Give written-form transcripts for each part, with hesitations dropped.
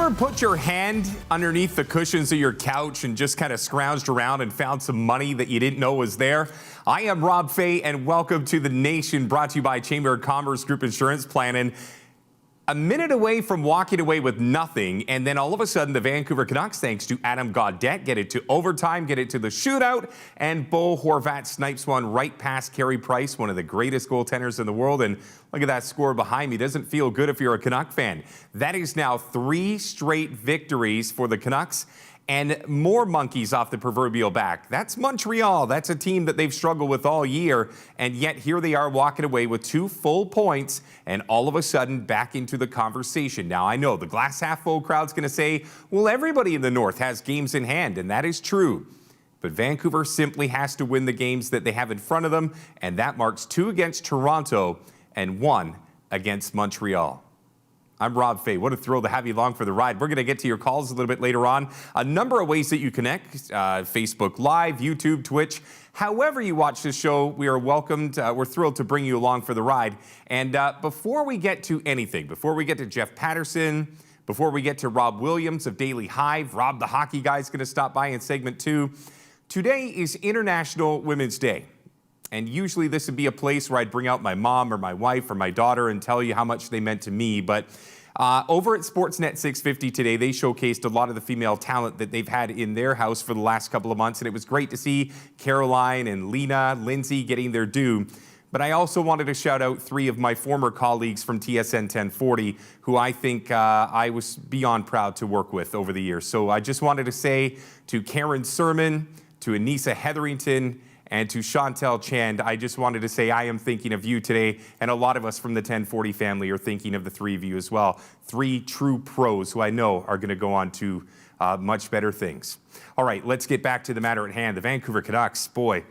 ever put your hand underneath the cushions of your couch and just kind of scrounged around and found some money that you didn't know was there? I am Rob Fay, and welcome to The Nation, brought to you by Chamber of Commerce Group Insurance Planning. A minute away from walking away with nothing, and then all of a sudden the Vancouver Canucks, thanks to Adam Gaudette, get it to overtime, get it to the shootout, and Horvat snipes one right past Carey Price, one of the greatest goaltenders in the world. And look at that score behind me. Doesn't feel good if you're a Canuck fan. That is now 3 straight victories for the Canucks, and more monkeys off the proverbial back. That's Montreal. That's a team that they've struggled with all year, and yet here they are walking away with 2 full points, and all of a sudden back into the conversation. Now, I know the glass half full crowd's going to say, well, everybody in the North has games in hand, and that is true. But Vancouver simply has to win the games that they have in front of them, and that marks 2 against Toronto and 1 against Montreal. I'm Rob Fay. What a thrill to have you along for the ride. We're going to get to your calls a little bit later on. A number of ways that you connect, Facebook Live, YouTube, Twitch. However you watch this show, we are welcomed. We're thrilled to bring you along for the ride. And before we get to anything, before we get to Jeff Patterson, before we get to Rob Williams of Daily Hive, Rob the hockey guy is going to stop by in segment 2. Today is International Women's Day. And usually this would be a place where I'd bring out my mom or my wife or my daughter and tell you how much they meant to me. But over at Sportsnet 650 today, they showcased a lot of the female talent that they've had in their house for the last couple of months. And it was great to see Caroline and Lena, Lindsay getting their due. But I also wanted to shout out 3 of my former colleagues from TSN 1040, who I think I was beyond proud to work with over the years. So I just wanted to say to Karen Sermon, to Anissa Hetherington, and to Chantel Chand, I just wanted to say I am thinking of you today, and a lot of us from the 1040 family are thinking of the 3 of you as well. 3 true pros who I know are going to go on to much better things. All right, let's get back to the matter at hand. The Vancouver Canucks, boy,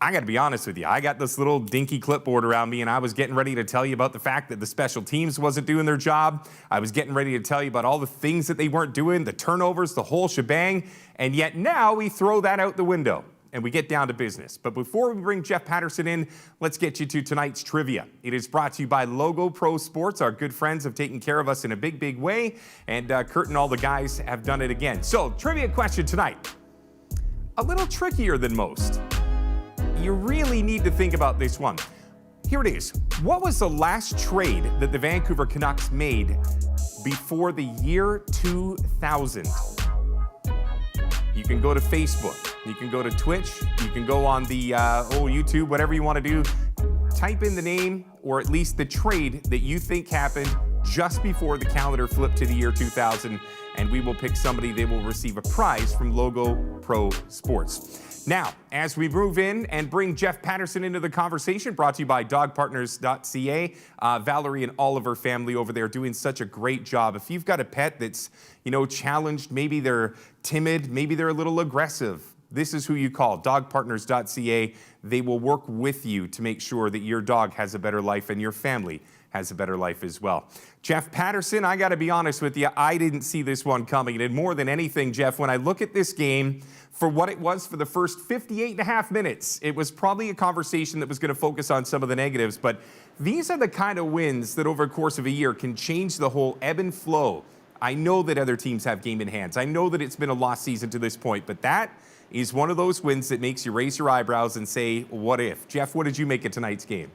I got to be honest with you. I got this little dinky clipboard around me, and I was getting ready to tell you about the fact that the special teams wasn't doing their job. I was getting ready to tell you about all the things that they weren't doing, the turnovers, the whole shebang, and yet now we throw that out the window and we get down to business. But before we bring Jeff Patterson in, let's get you to tonight's trivia. It is brought to you by Logo Pro Sports. Our good friends have taken care of us in a big, big way, and Kurt and all the guys have done it again. So, trivia question tonight. A little trickier than most. You really need to think about this one. Here it is. What was the last trade that the Vancouver Canucks made before the year 2000? You can go to Facebook, you can go to Twitch, you can go on the YouTube, whatever you want to do. Type in the name or at least the trade that you think happened just before the calendar flipped to the year 2000, and we will pick somebody that will receive a prize from Logo Pro Sports. Now, as we move in and bring Jeff Patterson into the conversation, brought to you by dogpartners.ca, Valerie and Oliver family over there doing such a great job. If you've got a pet that's, challenged, maybe they're timid, maybe they're a little aggressive, this is who you call, dogpartners.ca. They will work with you to make sure that your dog has a better life and your family has a better life as well. Jeff Patterson, I got to be honest with you, I didn't see this one coming. And more than anything, Jeff, when I look at this game, for what it was for the first 58 and a half minutes, it was probably a conversation that was going to focus on some of the negatives. But these are the kind of wins that over the course of a year can change the whole ebb and flow. I know that other teams have game in hands. I know that it's been a lost season to this point, but that is one of those wins that makes you raise your eyebrows and say, what if? Jeff, what did you make of tonight's game?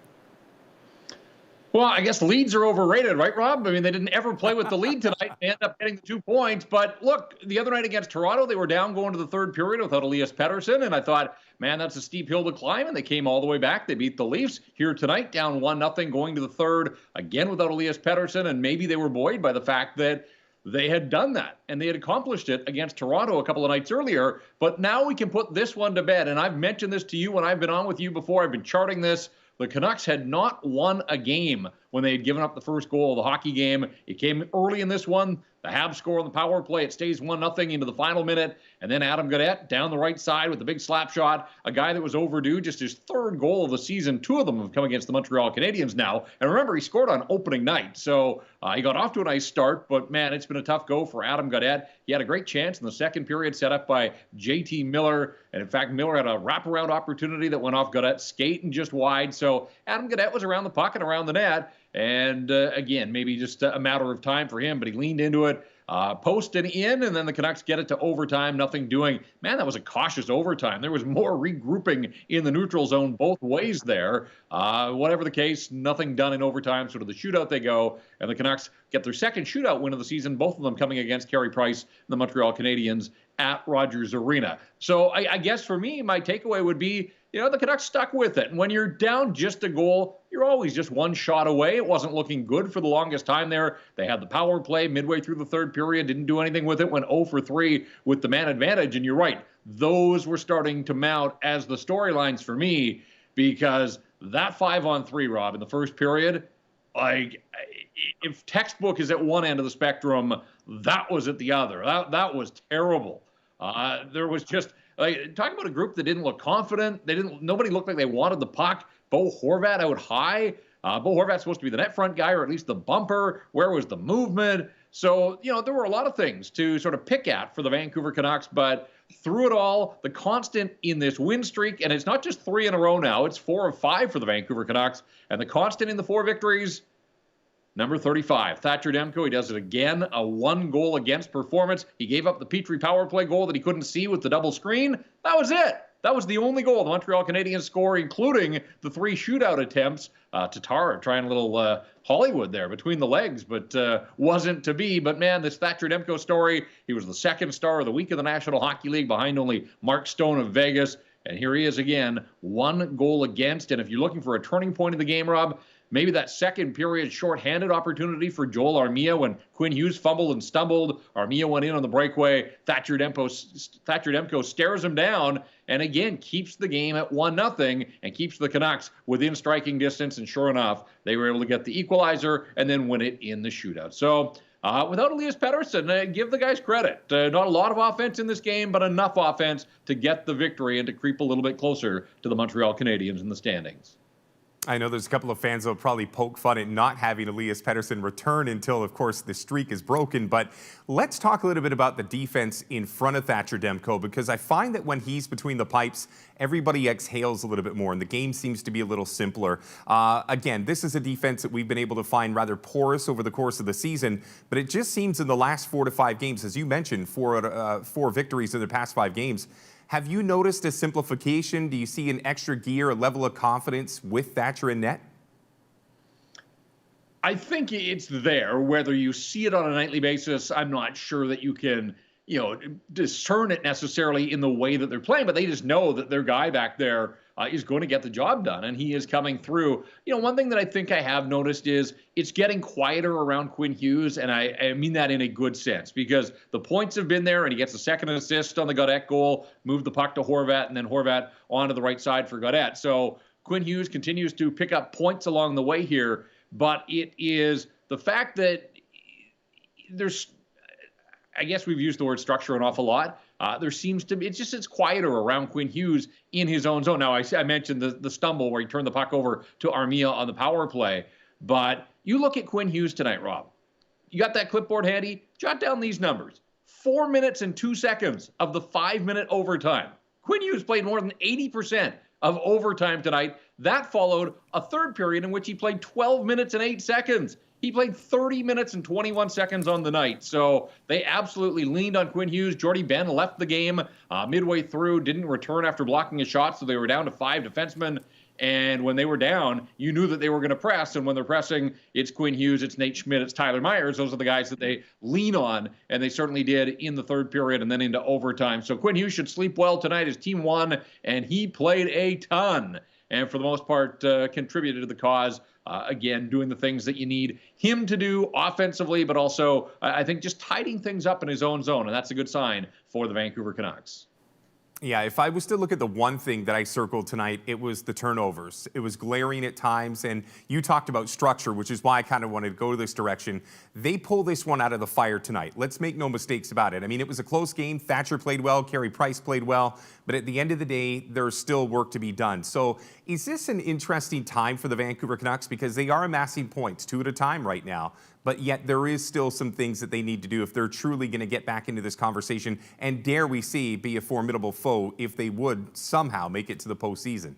Well, I guess leads are overrated, right, Rob? I mean, they didn't ever play with the lead tonight. They end up getting the 2 points. But look, the other night against Toronto, they were down going to the 3rd period without Elias Pettersson. And I thought, man, that's a steep hill to climb. And they came all the way back. They beat the Leafs here tonight, down 1-0, going to the 3rd, again without Elias Pettersson. And maybe they were buoyed by the fact that they had done that and they had accomplished it against Toronto a couple of nights earlier. But now we can put this one to bed. And I've mentioned this to you when I've been on with you before. I've been charting this. The Canucks had not won a game when they had given up the first goal of the hockey game. It came early in this one. The Habs score on the power play. It stays 1-0 into the final minute. And then Adam Gaudette down the right side with the big slap shot. A guy that was overdue, just his 3rd goal of the season. 2 of them have come against the Montreal Canadiens now. And remember, he scored on opening night. So he got off to a nice start. But, man, it's been a tough go for Adam Gaudette. He had a great chance in the 2nd period set up by JT Miller. And, in fact, Miller had a wraparound opportunity that went off Gaudette's skate and just wide. So Adam Gaudette was around the puck and around the net. And, again, maybe just a matter of time for him. But he leaned into it. post and in, and then the Canucks get it to overtime, nothing doing. Man, that was a cautious overtime. There was more regrouping in the neutral zone both ways there. Whatever the case, nothing done in overtime. So to the shootout they go, and the Canucks get their second shootout win of the season, both of them coming against Carey Price and the Montreal Canadiens at Rogers Arena. So I guess for me, my takeaway would be, the Canucks stuck with it. And when you're down just a goal, you're always just one shot away. It wasn't looking good for the longest time there. They had the power play midway through the third period, didn't do anything with it, went 0 for 3 with the man advantage. And you're right, those were starting to mount as the storylines for me, because that 5-on-3, Rob, in the first period, if textbook is at one end of the spectrum, that was at the other. That was terrible. There was just... talk about a group that didn't look confident. Nobody looked like they wanted the puck. Bo Horvat out high. Bo Horvat's supposed to be the net front guy, or at least the bumper. Where was the movement? So, there were a lot of things to sort of pick at for the Vancouver Canucks, but through it all, the constant in this win streak, and it's not just 3 in a row now, it's 4 of 5 for the Vancouver Canucks, and the constant in the 4 victories, number 35, Thatcher Demko. He does it again, a 1-goal against performance. He gave up the Petrie power play goal that he couldn't see with the double screen. That was it. That was the only goal the Montreal Canadiens score, including the 3 shootout attempts. Tatar trying a little Hollywood there between the legs, but wasn't to be. But man, this Thatcher Demko story, he was the second star of the week of the National Hockey League behind only Mark Stone of Vegas. And here he is again, 1 goal against. And if you're looking for a turning point in the game, Rob, maybe that second period shorthanded opportunity for Joel Armia when Quinn Hughes fumbled and stumbled. Armia went in on the breakaway. Thatcher Demko stares him down and again keeps the game at 1-0 and keeps the Canucks within striking distance. And sure enough, they were able to get the equalizer and then win it in the shootout. So without Elias Pettersson, give the guys credit. Not a lot of offense in this game, but enough offense to get the victory and to creep a little bit closer to the Montreal Canadiens in the standings. I know there's a couple of fans that will probably poke fun at not having Elias Pettersson return until, of course, the streak is broken. But let's talk a little bit about the defense in front of Thatcher Demko, because I find that when he's between the pipes, everybody exhales a little bit more, and the game seems to be a little simpler. Again, this is a defense that we've been able to find rather porous over the course of the season, but it just seems in the last 4 to 5 games, as you mentioned, 4 victories in the past 5 games. Have you noticed a simplification? Do you see an extra gear, a level of confidence with Thatcher in net? I think it's there. Whether you see it on a nightly basis, I'm not sure that you can, discern it necessarily in the way that they're playing, but they just know that their guy back there is going to get the job done, and he is coming through. One thing that I think I have noticed is it's getting quieter around Quinn Hughes, and I mean that in a good sense, because the points have been there, and he gets a second assist on the Gaudette goal, moved the puck to Horvat, and then Horvat onto the right side for Gaudette. So Quinn Hughes continues to pick up points along the way here, but it is the fact that I guess we've used the word structure an awful lot. There seems to be, it's quieter around Quinn Hughes in his own zone. Now, I mentioned the stumble where he turned the puck over to Armia on the power play. But you look at Quinn Hughes tonight, Rob. You got that clipboard handy? Jot down these numbers. 4 minutes and 2 seconds of the 5-minute overtime. Quinn Hughes played more than 80% of overtime tonight. That followed a third period in which he played 12 minutes and 8 seconds. He played 30 minutes and 21 seconds on the night. So they absolutely leaned on Quinn Hughes. Jordy Ben left the game midway through, didn't return after blocking a shot, so they were down to 5 defensemen. And when they were down, you knew that they were going to press. And when they're pressing, it's Quinn Hughes, it's Nate Schmidt, it's Tyler Myers. Those are the guys that they lean on, and they certainly did in the third period and then into overtime. So Quinn Hughes should sleep well tonight. His team won, and he played a ton. And for the most part, contributed to the cause. Again, doing the things that you need him to do offensively, but also, I think, just tidying things up in his own zone. And that's a good sign for the Vancouver Canucks. Yeah, if I was to look at the one thing that I circled tonight, it was the turnovers. It was glaring at times, and you talked about structure, which is why I kind of wanted to go this direction. They pull this one out of the fire tonight. Let's make no mistakes about it. I mean, it was a close game. Thatcher played well. Carey Price played well. But at the end of the day, there's still work to be done. So is this an interesting time for the Vancouver Canucks? Because they are amassing points 2 at a time right now. But yet there is still some things that they need to do if they're truly going to get back into this conversation and, dare we see, be a formidable foe if they would somehow make it to the postseason.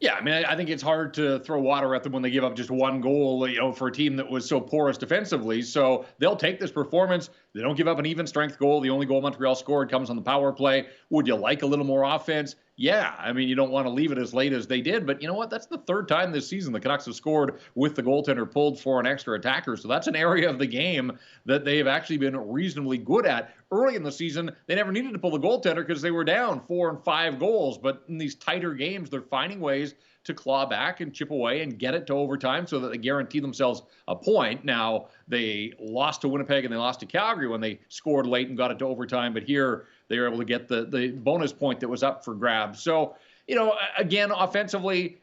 Yeah, I mean, I think it's hard to throw water at them when they give up just one goal, for a team that was so porous defensively. So they'll take this performance. They don't give up an even strength goal. The only goal Montreal scored comes on the power play. Would you like a little more offense? Yeah, I mean, you don't want to leave it as late as they did, but you know what? That's the third time this season the Canucks have scored with the goaltender pulled for an extra attacker. So that's an area of the game that they have actually been reasonably good at. Early in the season, they never needed to pull the goaltender because they were down 4 and 5 goals. But in these tighter games, they're finding ways to claw back and chip away and get it to overtime so that they guarantee themselves a point. Now, they lost to Winnipeg and they lost to Calgary when they scored late and got it to overtime. But here, they were able to get the bonus point that was up for grabs. So, again, offensively,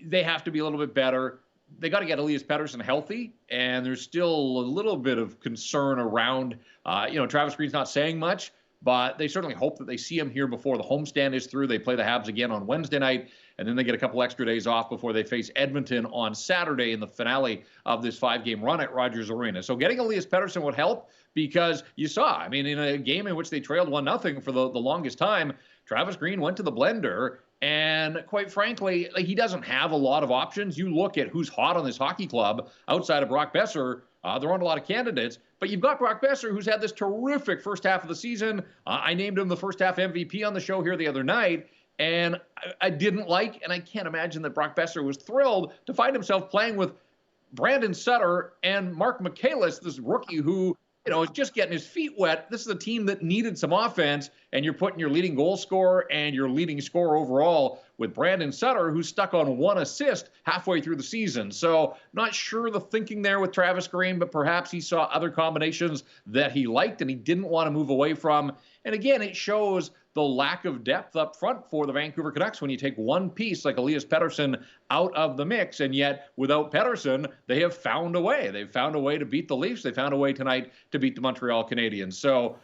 they have to be a little bit better. They got to get Elias Pettersson healthy, and there's still a little bit of concern around, Travis Green's not saying much, but they certainly hope that they see him here before the homestand is through. They play the Habs again on Wednesday night, and then they get a couple extra days off before they face Edmonton on Saturday in the finale of this 5-game run at Rogers Arena. So getting Elias Pettersson would help because you saw, I mean, in a game in which they trailed 1-0 for the longest time, Travis Green went to the blender. And quite frankly, he doesn't have a lot of options. You look at who's hot on this hockey club outside of Brock Besser. There aren't a lot of candidates, but you've got Brock Besser, who's had this terrific first half of the season. I named him the first half MVP on the show here the other night, and I didn't like, and I can't imagine that Brock Besser was thrilled to find himself playing with Brandon Sutter and Mark Michaelis, this rookie who is just getting his feet wet. This is a team that needed some offense, and you're putting your leading goal scorer and your leading scorer overall with Brandon Sutter, who's stuck on 1 assist halfway through the season. So not sure the thinking there with Travis Green, but perhaps he saw other combinations that he liked and he didn't want to move away from. And again, it shows the lack of depth up front for the Vancouver Canucks when you take one piece like Elias Pettersson out of the mix. And yet, without Pettersson, they have found a way. They've found a way to beat the Leafs. They found a way tonight to beat the Montreal Canadiens. So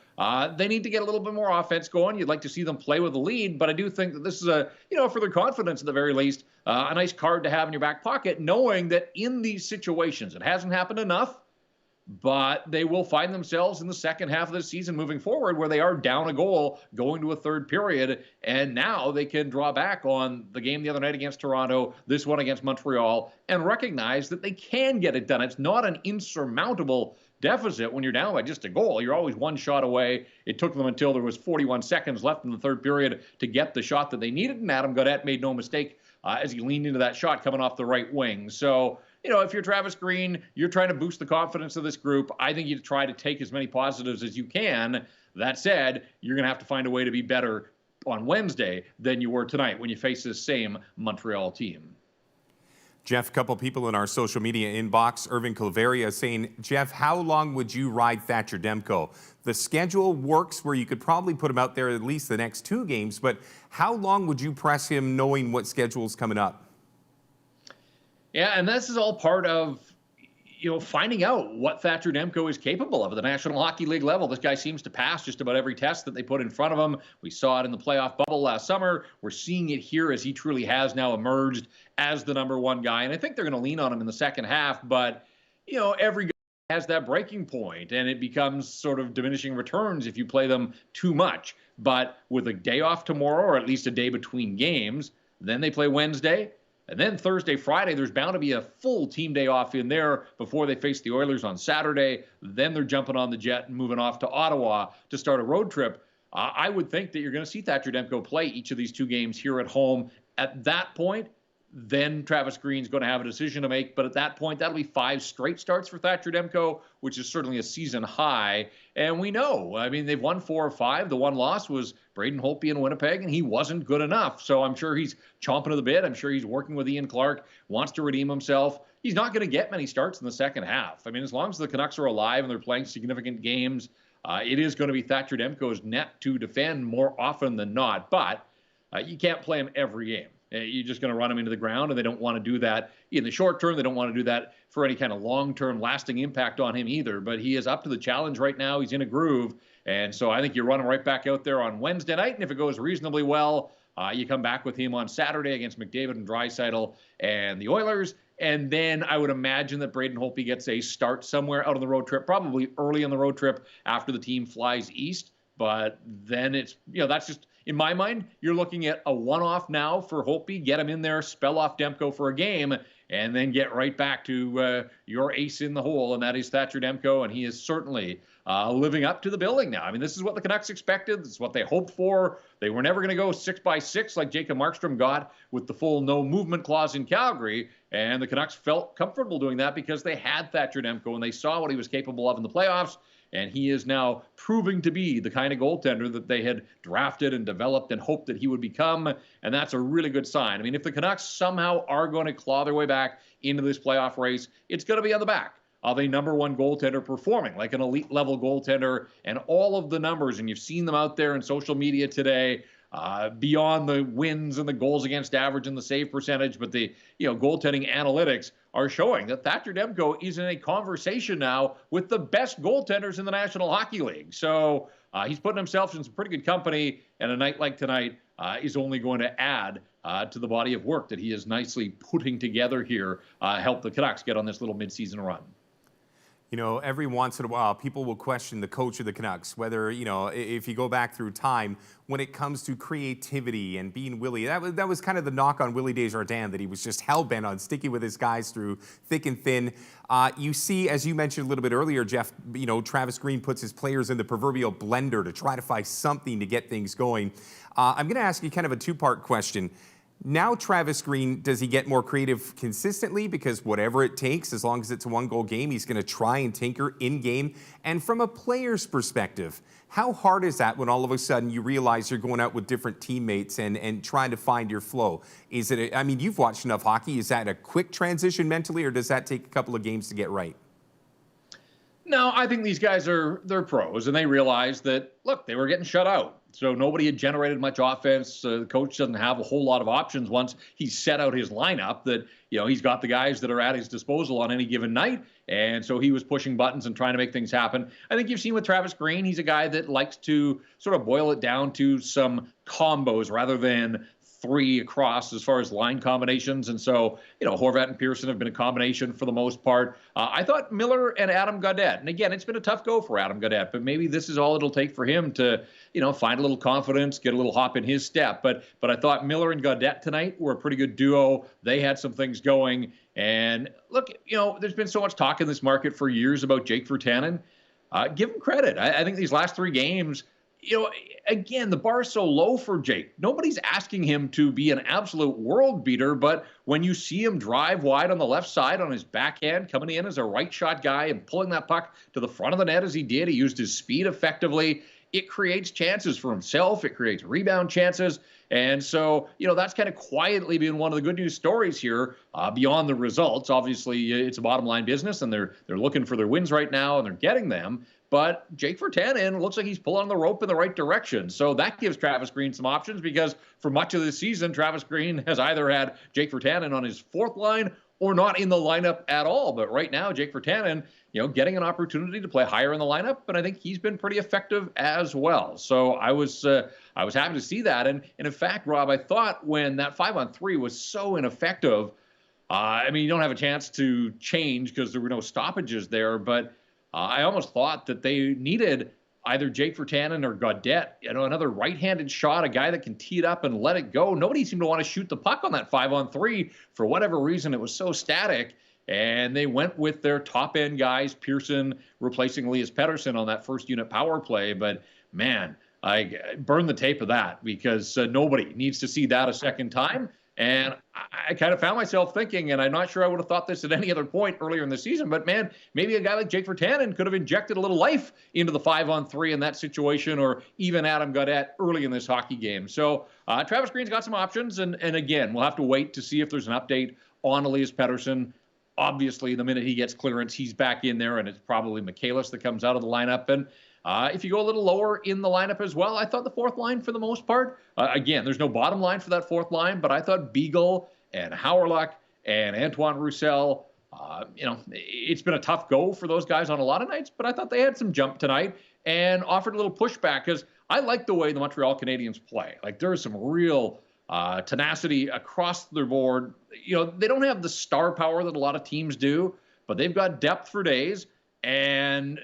they need to get a little bit more offense going. You'd like to see them play with the lead, but I do think that this is for their confidence at the very least, a nice card to have in your back pocket, knowing that in these situations, it hasn't happened enough, but they will find themselves in the second half of the season moving forward where they are down a goal going to a third period, and now they can draw back on the game the other night against Toronto, this one against Montreal, and recognize that they can get it done. It's not an insurmountable deficit when you're down by just a goal. You're always one shot away. It took them until there was 41 seconds left in the third period to get the shot that they needed, and Adam Gaudette made no mistake as he leaned into that shot coming off the right wing. So, if you're Travis Green, you're trying to boost the confidence of this group. I think you try to take as many positives as you can. That said, you're going to have to find a way to be better on Wednesday than you were tonight when you face this same Montreal team. Jeff, a couple people in our social media inbox, Irving Claveria saying, Jeff, how long would you ride Thatcher Demko? The schedule works where you could probably put him out there at least the next 2 games, but how long would you press him knowing what schedule's coming up? Yeah, and this is all part of, finding out what Thatcher Demko is capable of at the National Hockey League level. This guy seems to pass just about every test that they put in front of him. We saw it in the playoff bubble last summer. We're seeing it here as he truly has now emerged as the number 1 guy. And I think they're going to lean on him in the second half. But, every guy has that breaking point, and it becomes sort of diminishing returns if you play them too much. But with a day off tomorrow, or at least a day between games, then they play Wednesday. And then Thursday, Friday, there's bound to be a full team day off in there before they face the Oilers on Saturday. Then they're jumping on the jet and moving off to Ottawa to start a road trip. I would think that you're going to see Thatcher Demko play each of these 2 games here at home. At that point, then Travis Green's going to have a decision to make. But at that point, that'll be 5 straight starts for Thatcher Demko, which is certainly a season high. And we know, they've won 4 or 5. The one loss was Braden Holtby in Winnipeg, and he wasn't good enough. So I'm sure he's chomping at the bit. I'm sure he's working with Ian Clark, wants to redeem himself. He's not going to get many starts in the second half. As long as the Canucks are alive and they're playing significant games, it is going to be Thatcher Demko's net to defend more often than not. But you can't play him every game. You're just going to run him into the ground, and they don't want to do that in the short term. They don't want to do that for any kind of long-term lasting impact on him either. But he is up to the challenge right now. He's in a groove. And so I think you run him right back out there on Wednesday night. And if it goes reasonably well, you come back with him on Saturday against McDavid and Draisaitl and the Oilers. And then I would imagine that Braden Holtby gets a start somewhere out on the road trip, probably early on the road trip after the team flies east. But then it's, that's just, in my mind, you're looking at a one-off now for Holtby, get him in there, spell off Demko for a game, and then get right back to your ace in the hole, and that is Thatcher Demko, and he is certainly living up to the billing now. I mean, this is what the Canucks expected. This is what they hoped for. They were never going to go 6-by-6 like Jacob Markstrom got with the full no movement clause in Calgary, and the Canucks felt comfortable doing that because they had Thatcher Demko, and they saw what he was capable of in the playoffs. And he is now proving to be the kind of goaltender that they had drafted and developed and hoped that he would become. And that's a really good sign. I mean, if the Canucks somehow are going to claw their way back into this playoff race, it's going to be on the back of a number one goaltender performing like an elite level goaltender, and all of the numbers. And you've seen them out there in social media today. Beyond the wins and the goals against average and the save percentage, but the goaltending analytics are showing that Thatcher Demko is in a conversation now with the best goaltenders in the National Hockey League. So he's putting himself in some pretty good company, and a night like tonight is only going to add to the body of work that he is nicely putting together here, help the Canucks get on this little midseason run. You know, every once in a while, people will question the coach of the Canucks, whether, if you go back through time, when it comes to creativity and being Willie. That was kind of the knock on Willie Desjardins, that he was just hell-bent on sticking with his guys through thick and thin. You see, as you mentioned a little bit earlier, Jeff, Travis Green puts his players in the proverbial blender to try to find something to get things going. I'm going to ask you kind of a two-part question. Now, Travis Green, does he get more creative consistently? Because whatever it takes, as long as it's a one-goal game, he's going to try and tinker in-game. And from a player's perspective, how hard is that when all of a sudden you realize you're going out with different teammates and trying to find your flow? Is it, you've watched enough hockey. Is that a quick transition mentally, or does that take a couple of games to get right? No, I think these guys they're pros, and they realize that, look, they were getting shut out. So nobody had generated much offense. The coach doesn't have a whole lot of options once he's set out his lineup, that, he's got the guys that are at his disposal on any given night. And so he was pushing buttons and trying to make things happen. I think you've seen with Travis Green, he's a guy that likes to sort of boil it down to some combos rather than three across as far as line combinations. And so, Horvat and Pearson have been a combination for the most part. I thought Miller and Adam Gaudette, and again, it's been a tough go for Adam Gaudette, but maybe this is all it'll take for him to, find a little confidence, get a little hop in his step. But I thought Miller and Gaudette tonight were a pretty good duo. They had some things going. And look, there's been so much talk in this market for years about Jake Virtanen. Give him credit. I think these last three games, again, the bar is so low for Jake. Nobody's asking him to be an absolute world beater, but when you see him drive wide on the left side on his backhand, coming in as a right shot guy and pulling that puck to the front of the net as he did, he used his speed effectively. It creates chances for himself. It creates rebound chances. And so, that's kind of quietly been one of the good news stories here, beyond the results. Obviously, it's a bottom line business, and they're looking for their wins right now, and they're getting them. But Jake Virtanen looks like he's pulling the rope in the right direction. So that gives Travis Green some options, because for much of this season, Travis Green has either had Jake Virtanen on his fourth line or not in the lineup at all. But right now, Jake Virtanen, getting an opportunity to play higher in the lineup, and I think he's been pretty effective as well. So I was happy to see that. And in fact, Rob, I thought when that 5-on-3 was so ineffective, you don't have a chance to change because there were no stoppages there, but I almost thought that they needed either Jake Virtanen or Gaudette, another right-handed shot, a guy that can tee it up and let it go. Nobody seemed to want to shoot the puck on that 5-on-3. For whatever reason, it was so static. And they went with their top-end guys, Pearson replacing Elias Pettersson on that first unit power play. But, man, I burned the tape of that, because nobody needs to see that a second time. And I kind of found myself thinking, and I'm not sure I would have thought this at any other point earlier in the season, but man, maybe a guy like Jake Virtanen could have injected a little life into the 5-on-3 in that situation, or even Adam Gaudette early in this hockey game. So Travis Green's got some options, and again, we'll have to wait to see if there's an update on Elias Pettersson. Obviously, the minute he gets clearance, he's back in there, and it's probably Michaelis that comes out of the lineup. And if you go a little lower in the lineup as well, I thought the fourth line for the most part, again, there's no bottom line for that fourth line, but I thought Beagle and Hauerluck and Antoine Roussel, it's been a tough go for those guys on a lot of nights, but I thought they had some jump tonight and offered a little pushback, because I like the way the Montreal Canadiens play. Like, there is some real tenacity across the board. They don't have the star power that a lot of teams do, but they've got depth for days. And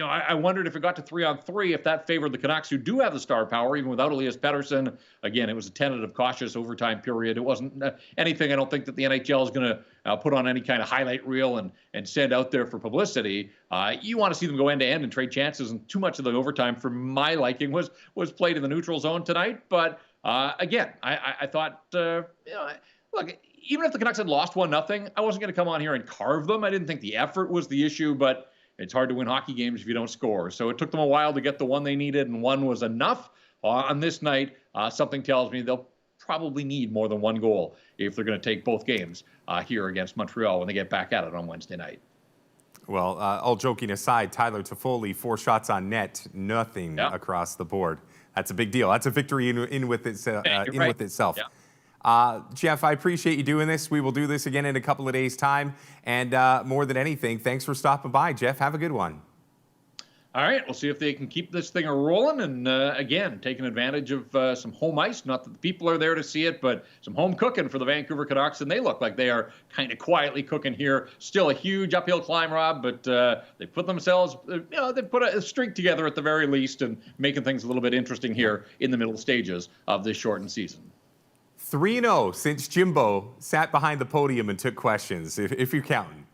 I wondered if it got to 3-on-3, if that favored the Canucks, who do have the star power, even without Elias Pettersson. Again, it was a tentative, cautious overtime period. It wasn't anything I don't think that the NHL is going to put on any kind of highlight reel and send out there for publicity. You want to see them go end-to-end and trade chances, and too much of the overtime, for my liking, was played in the neutral zone tonight. But again, I thought, look, even if the Canucks had lost 1-0, I wasn't going to come on here and carve them. I didn't think the effort was the issue, but it's hard to win hockey games if you don't score. So it took them a while to get the one they needed, and one was enough. On this night, something tells me they'll probably need more than one goal if they're going to take both games here against Montreal when they get back at it on Wednesday night. Well, all joking aside, Tyler Toffoli, 4 shots on net, nothing across the board. That's a big deal. That's a victory in with itself. Yeah. Jeff, I appreciate you doing this. We will do this again in a couple of days' time. And more than anything, thanks for stopping by, Jeff. Have a good one. All right, we'll see if they can keep this thing rolling. And again, taking advantage of some home ice. Not that the people are there to see it, but some home cooking for the Vancouver Canucks. And they look like they are kind of quietly cooking here. Still a huge uphill climb, Rob, but they put themselves, they put a streak together at the very least, and making things a little bit interesting here in the middle stages of this shortened season. 3-0 since Jimbo sat behind the podium and took questions, if you're counting.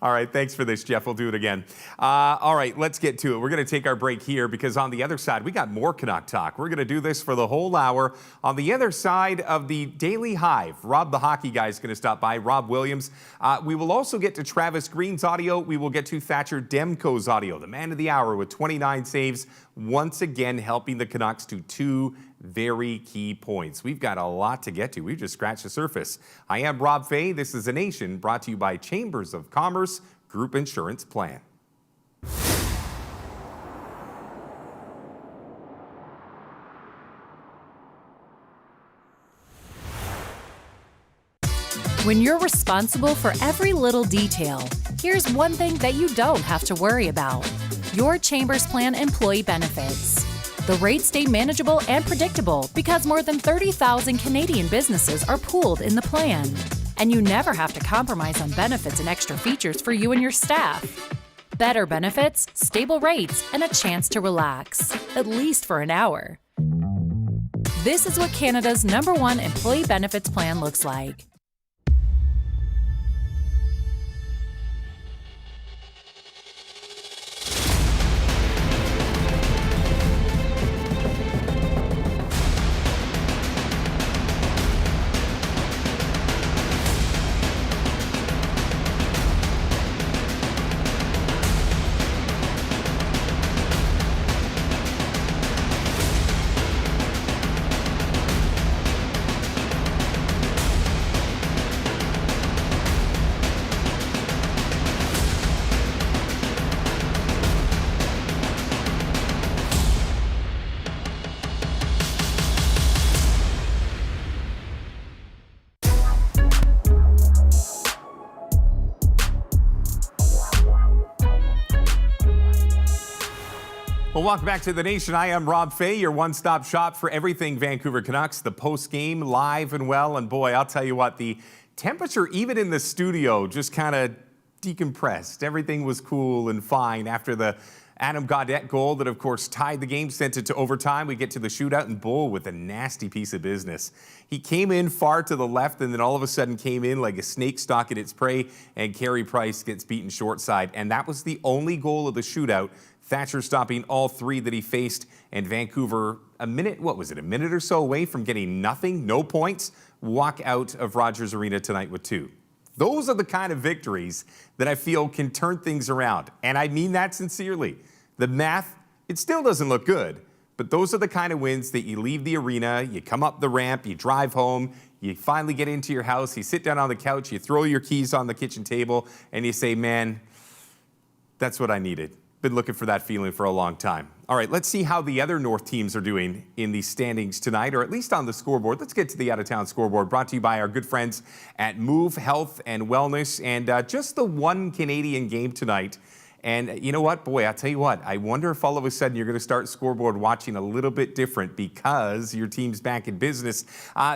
All right, thanks for this, Jeff. We'll do it again. All right, let's get to it. We're going to take our break here because on the other side, we got more Canuck talk. We're going to do this for the whole hour. On the other side of the Daily Hive, Rob the hockey guy is going to stop by, Rob Williams. We will also get to Travis Green's audio. We will get to Thatcher Demko's audio, the man of the hour with 29 saves, once again helping the Canucks to 2 very key points. We've got a lot to get to. We've just scratched the surface. I am Rob Fay. This is The Nation, brought to you by Chambers of Commerce Group Insurance Plan. When you're responsible for every little detail, here's one thing that you don't have to worry about: your Chambers Plan employee benefits. The rates stay manageable and predictable because more than 30,000 Canadian businesses are pooled in the plan. And you never have to compromise on benefits and extra features for you and your staff. Better benefits, stable rates, and a chance to relax, at least for an hour. This is what Canada's #1 employee benefits plan looks like. Well, welcome back to The Nation. I am Rob Fay, your one-stop shop for everything Vancouver Canucks. The post-game, live and well. And boy, I'll tell you what, the temperature, even in the studio, just kind of decompressed. Everything was cool and fine after the Adam Gaudette goal that, of course, tied the game, sent it to overtime. We get to the shootout, and Bull with a nasty piece of business. He came in far to the left and then all of a sudden came in like a snake stalking its prey, and Carey Price gets beaten short side. And that was the only goal of the shootout. Thatcher stopping all 3 that he faced, and Vancouver a minute or so away from getting nothing, no points, walk out of Rogers Arena tonight with 2. Those are the kind of victories that I feel can turn things around, and I mean that sincerely. The math, it still doesn't look good, but those are the kind of wins that you leave the arena, you come up the ramp, you drive home, you finally get into your house, you sit down on the couch, you throw your keys on the kitchen table, and you say, man, that's what I needed. Been looking for that feeling for a long time. All right, let's see how the other North teams are doing in the standings tonight, or at least on the scoreboard. Let's get to the out-of-town scoreboard, brought to you by our good friends at Move Health and Wellness, and just the one Canadian game tonight. And you know what? Boy, I'll tell you what, I wonder if all of a sudden you're going to start scoreboard watching a little bit different because your team's back in business.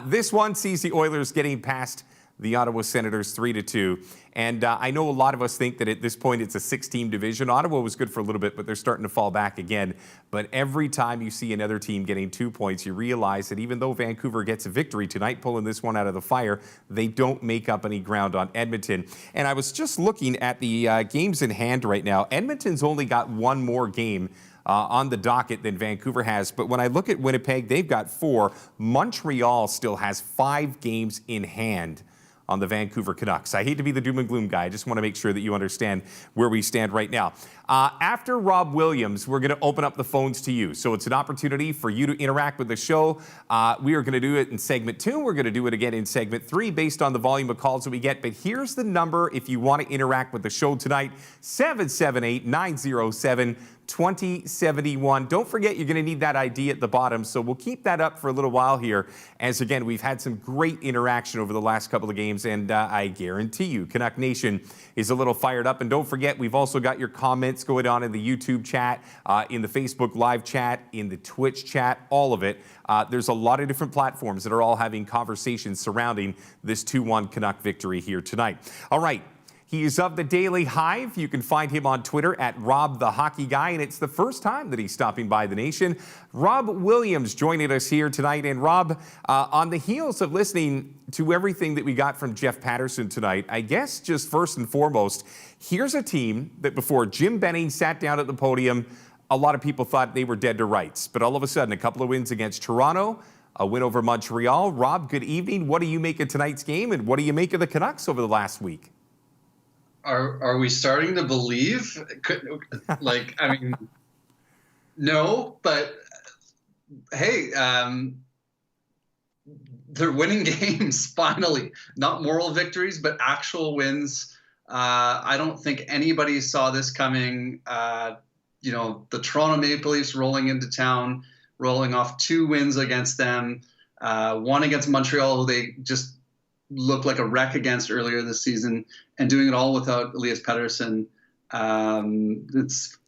This one sees the Oilers getting past the Ottawa Senators 3-2. And I know a lot of us think that at this point it's a 6-team division. Ottawa was good for a little bit, but they're starting to fall back again. But every time you see another team getting 2 points, you realize that even though Vancouver gets a victory tonight, pulling this one out of the fire, they don't make up any ground on Edmonton. And I was just looking at the games in hand right now. Edmonton's only got one more game on the docket than Vancouver has. But when I look at Winnipeg, they've got 4. Montreal still has 5 games in hand on the Vancouver Canucks. I hate to be the doom and gloom guy. I just want to make sure that you understand where we stand right now. After Rob Williams, we're going to open up the phones to you. So it's an opportunity for you to interact with the show. We are going to do it in segment 2. We're going to do it again in segment 3 based on the volume of calls that we get. But here's the number if you want to interact with the show tonight, 778-907-2071. Don't forget, you're going to need that ID at the bottom. So we'll keep that up for a little while here as, again, we've had some great interaction over the last couple of games. And I guarantee you, Canuck Nation is a little fired up. And don't forget, we've also got your comments going on in the YouTube chat, in the Facebook live chat, in the Twitch chat, all of it. There's a lot of different platforms that are all having conversations surrounding this 2-1 Canuck victory here tonight. All right. He is of the Daily Hive. You can find him on Twitter at Rob the Hockey Guy, and it's the first time that he's stopping by the nation. Rob Williams joining us here tonight. And Rob, on the heels of listening to everything that we got from Jeff Patterson tonight, I guess just first and foremost, here's a team that before Jim Benning sat down at the podium, a lot of people thought they were dead to rights. But all of a sudden, a couple of wins against Toronto, a win over Montreal. Rob, good evening. What do you make of tonight's game, and what do you make of the Canucks over the last week? Are we starting to believe? No, but hey, they're winning games finally. Not moral victories, but actual wins. I don't think anybody saw this coming. The Toronto Maple Leafs rolling into town, rolling off 2 wins against them, one against Montreal, who they just looked like a wreck against earlier this season, and doing it all without Elias Pettersson. It's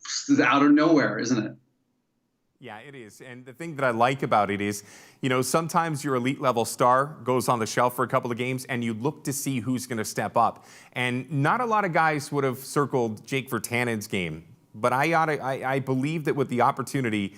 out of nowhere, isn't it? Yeah, it is. And the thing that I like about it is, sometimes your elite level star goes on the shelf for a couple of games and you look to see who's going to step up. And not a lot of guys would have circled Jake Virtanen's game, but I believe that with the opportunity,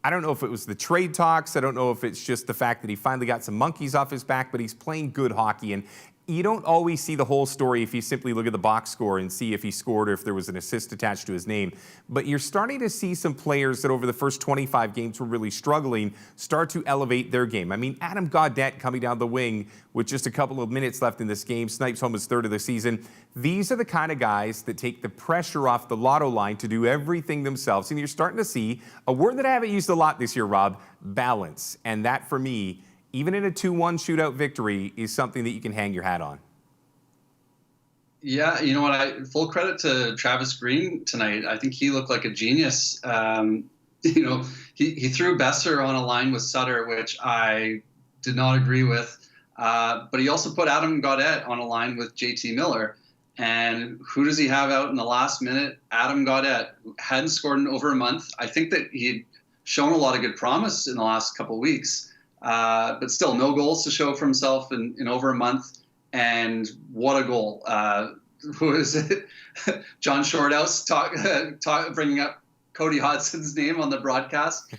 I don't know if it was the trade talks. I don't know if it's just the fact that he finally got some monkeys off his back, but he's playing good hockey. And you don't always see the whole story if you simply look at the box score and see if he scored or if there was an assist attached to his name. But you're starting to see some players that over the first 25 games were really struggling start to elevate their game. I mean, Adam Gaudette coming down the wing with just a couple of minutes left in this game, snipes home his 3rd of the season. These are the kind of guys that take the pressure off the lotto line to do everything themselves. And you're starting to see a word that I haven't used a lot this year, Rob, balance. And that, for me, even in a 2-1 shootout victory, is something that you can hang your hat on. Yeah, you know what? Full credit to Travis Green tonight. I think he looked like a genius. He threw Besser on a line with Sutter, which I did not agree with. But he also put Adam Gaudette on a line with JT Miller. And who does he have out in the last minute? Adam Gaudette, who hadn't scored in over a month. I think that he'd shown a lot of good promise in the last couple of weeks. But still, no goals to show for himself in over a month. And what a goal. Who is it? John Shorthouse bringing up Cody Hodson's name on the broadcast.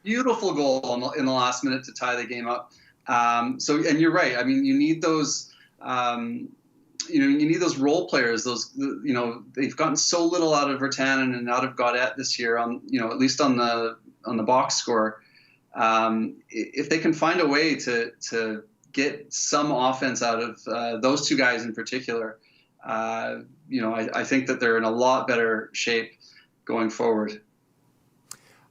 Beautiful goal in the last minute to tie the game up. And you're right. I mean, you need those, you need those role players. They've gotten so little out of Virtanen and out of Gaudette this year at least on the box score. If they can find a way to get some offense out of those 2 guys in particular, I think that they're in a lot better shape going forward.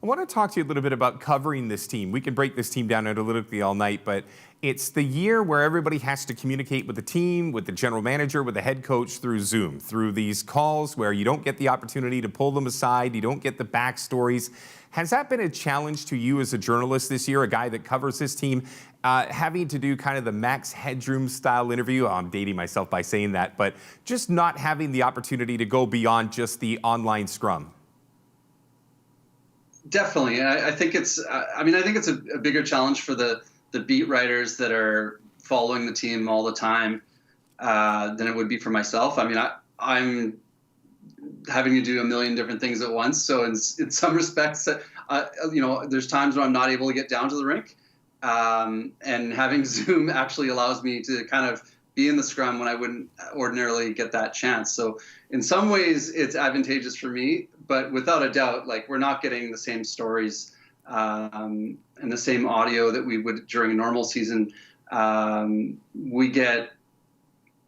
I want to talk to you a little bit about covering this team. We can break this team down analytically all night, but it's the year where everybody has to communicate with the team, with the general manager, with the head coach through Zoom, through these calls where you don't get the opportunity to pull them aside, you don't get the backstories. Has that been a challenge to you as a journalist this year, a guy that covers this team, having to do kind of the Max Headroom style interview? I'm dating myself by saying that, but just not having the opportunity to go beyond just the online scrum? Definitely. I think it's a bigger challenge for the beat writers that are following the team all the time than it would be for myself. I mean, I'm having to do a million different things at once. So in some respects, there's times when I'm not able to get down to the rink. And having Zoom actually allows me to kind of be in the scrum when I wouldn't ordinarily get that chance. So in some ways it's advantageous for me, but without a doubt, like, we're not getting the same stories and the same audio that we would during a normal season. We get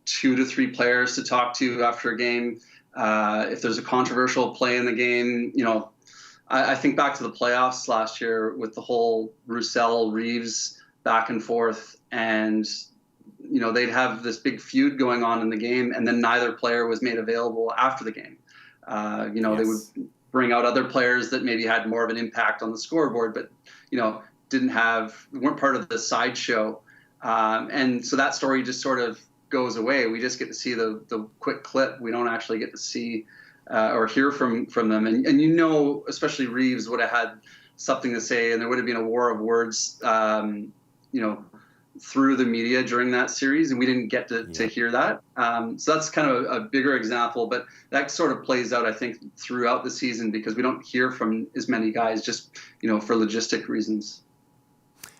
2 to 3 players to talk to after a game. If there's a controversial play in the game, I think back to the playoffs last year with the whole Roussel-Reeves back and forth, and they'd have this big feud going on in the game, and then neither player was made available after the game. Yes. They would bring out other players that maybe had more of an impact on the scoreboard, but weren't part of the sideshow, and so that story just sort of goes away. We just get to see the quick clip. We don't actually get to see or hear from them. And especially Reeves would have had something to say, and there would have been a war of words, through the media during that series, and we didn't get to hear that. So that's kind of a bigger example, but that sort of plays out, I think, throughout the season because we don't hear from as many guys just, for logistic reasons.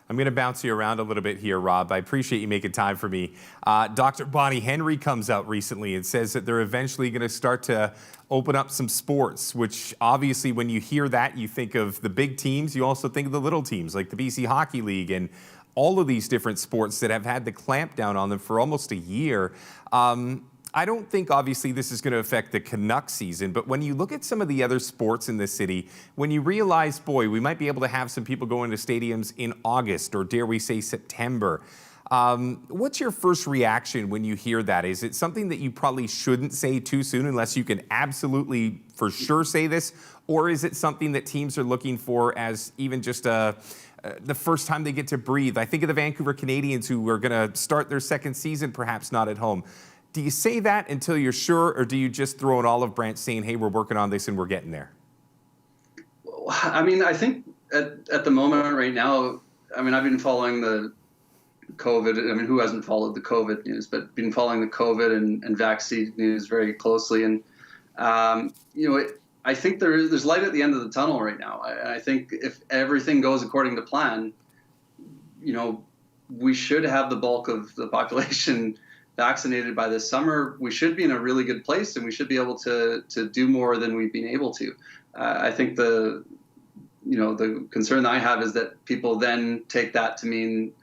I'm going to bounce you around a little bit here, Rob. I appreciate you making time for me. Dr. Bonnie Henry comes out recently and says that they're eventually going to start to open up some sports, which obviously when you hear that, you think of the big teams. You also think of the little teams like the BC Hockey League and all of these different sports that have had the clamp down on them for almost a year. I don't think, obviously, this is going to affect the Canucks season, but when you look at some of the other sports in this city, when you realize, boy, we might be able to have some people going to stadiums in August or, dare we say, September, what's your first reaction when you hear that? Is it something that you probably shouldn't say too soon unless you can absolutely for sure say this, or is it something that teams are looking for as even just the first time they get to breathe? I think of the Vancouver Canadians who are going to start their second season, perhaps not at home. Do you say that until you're sure, or do you just throw an olive branch saying, hey, we're working on this and we're getting there? I mean, I think at the moment right now, I've been following the COVID. Who hasn't followed the COVID news, but been following the COVID and vaccine news very closely. And, I think there's light at the end of the tunnel right now. I think if everything goes according to plan, we should have the bulk of the population vaccinated by this summer. We should be in a really good place, and we should be able to do more than we've been able to. I think the concern that I have is that people then take that to mean,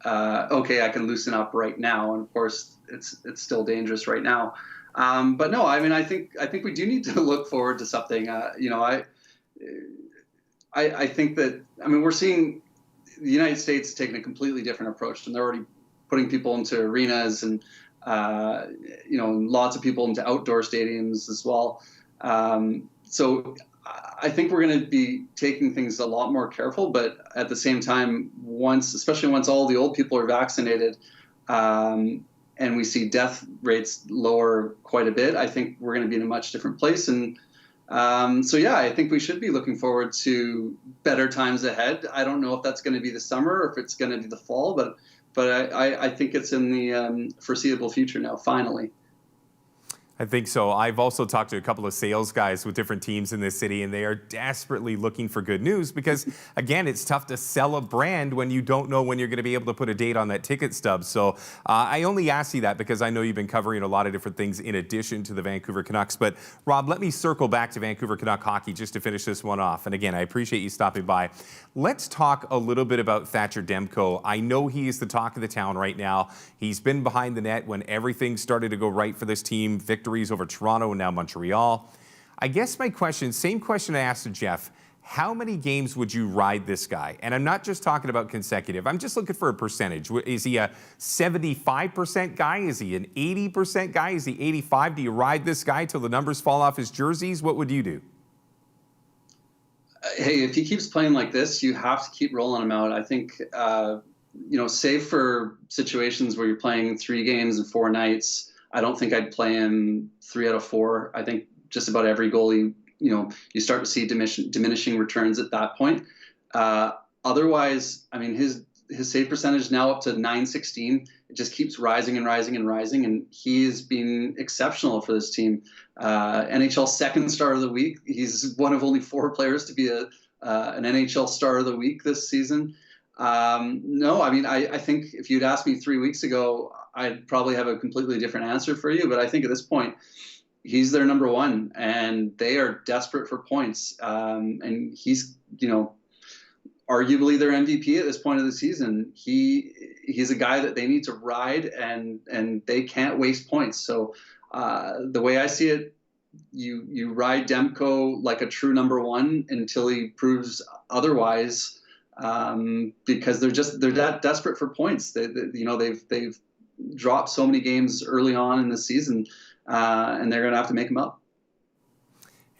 okay, I can loosen up right now. And of course, it's still dangerous right now. But no, I think we do need to look forward to something. I think that, we're seeing the United States taking a completely different approach, and they're already putting people into arenas and, lots of people into outdoor stadiums as well. So I think we're going to be taking things a lot more careful, but at the same time, especially once all the old people are vaccinated, and we see death rates lower quite a bit, I think we're going to be in a much different place. And I think we should be looking forward to better times ahead. I don't know if that's going to be the summer or if it's going to be the fall, but I think it's in the foreseeable future now, finally. I think so. I've also talked to a couple of sales guys with different teams in this city, and they are desperately looking for good news because, again, it's tough to sell a brand when you don't know when you're going to be able to put a date on that ticket stub. So I only ask you that because I know you've been covering a lot of different things in addition to the Vancouver Canucks. But, Rob, let me circle back to Vancouver Canuck hockey just to finish this one off. And, again, I appreciate you stopping by. Let's talk a little bit about Thatcher Demko. I know he is the talk of the town right now. He's been behind the net when everything started to go right for this team. Victories over Toronto and now Montreal. I guess my question, same question I asked to Jeff, how many games would you ride this guy? And I'm not just talking about consecutive. I'm just looking for a percentage. Is he a 75% guy? Is he an 80% guy? Is he 85? Do you ride this guy till the numbers fall off his jerseys? What would you do? Hey, if he keeps playing like this, you have to keep rolling him out. I think, save for situations where you're playing 3 games in 4 nights, I don't think I'd play him 3 out of 4. I think just about every goalie, you start to see diminishing returns at that point. Otherwise, his his save percentage now up to .916. It just keeps rising and rising and rising, and he is being exceptional for this team. NHL second star of the week. He's one of only 4 players to be an NHL star of the week this season. No, I mean, I think if you'd asked me 3 weeks ago, I'd probably have a completely different answer for you. But I think at this point, he's their number one, and they are desperate for points. And he's, arguably their MVP at this point of the season. He's a guy that they need to ride, and they can't waste points. So the way I see it, you ride Demko like a true number one until he proves otherwise, because they're that desperate for points. They've dropped so many games early on in the season, and they're going to have to make them up.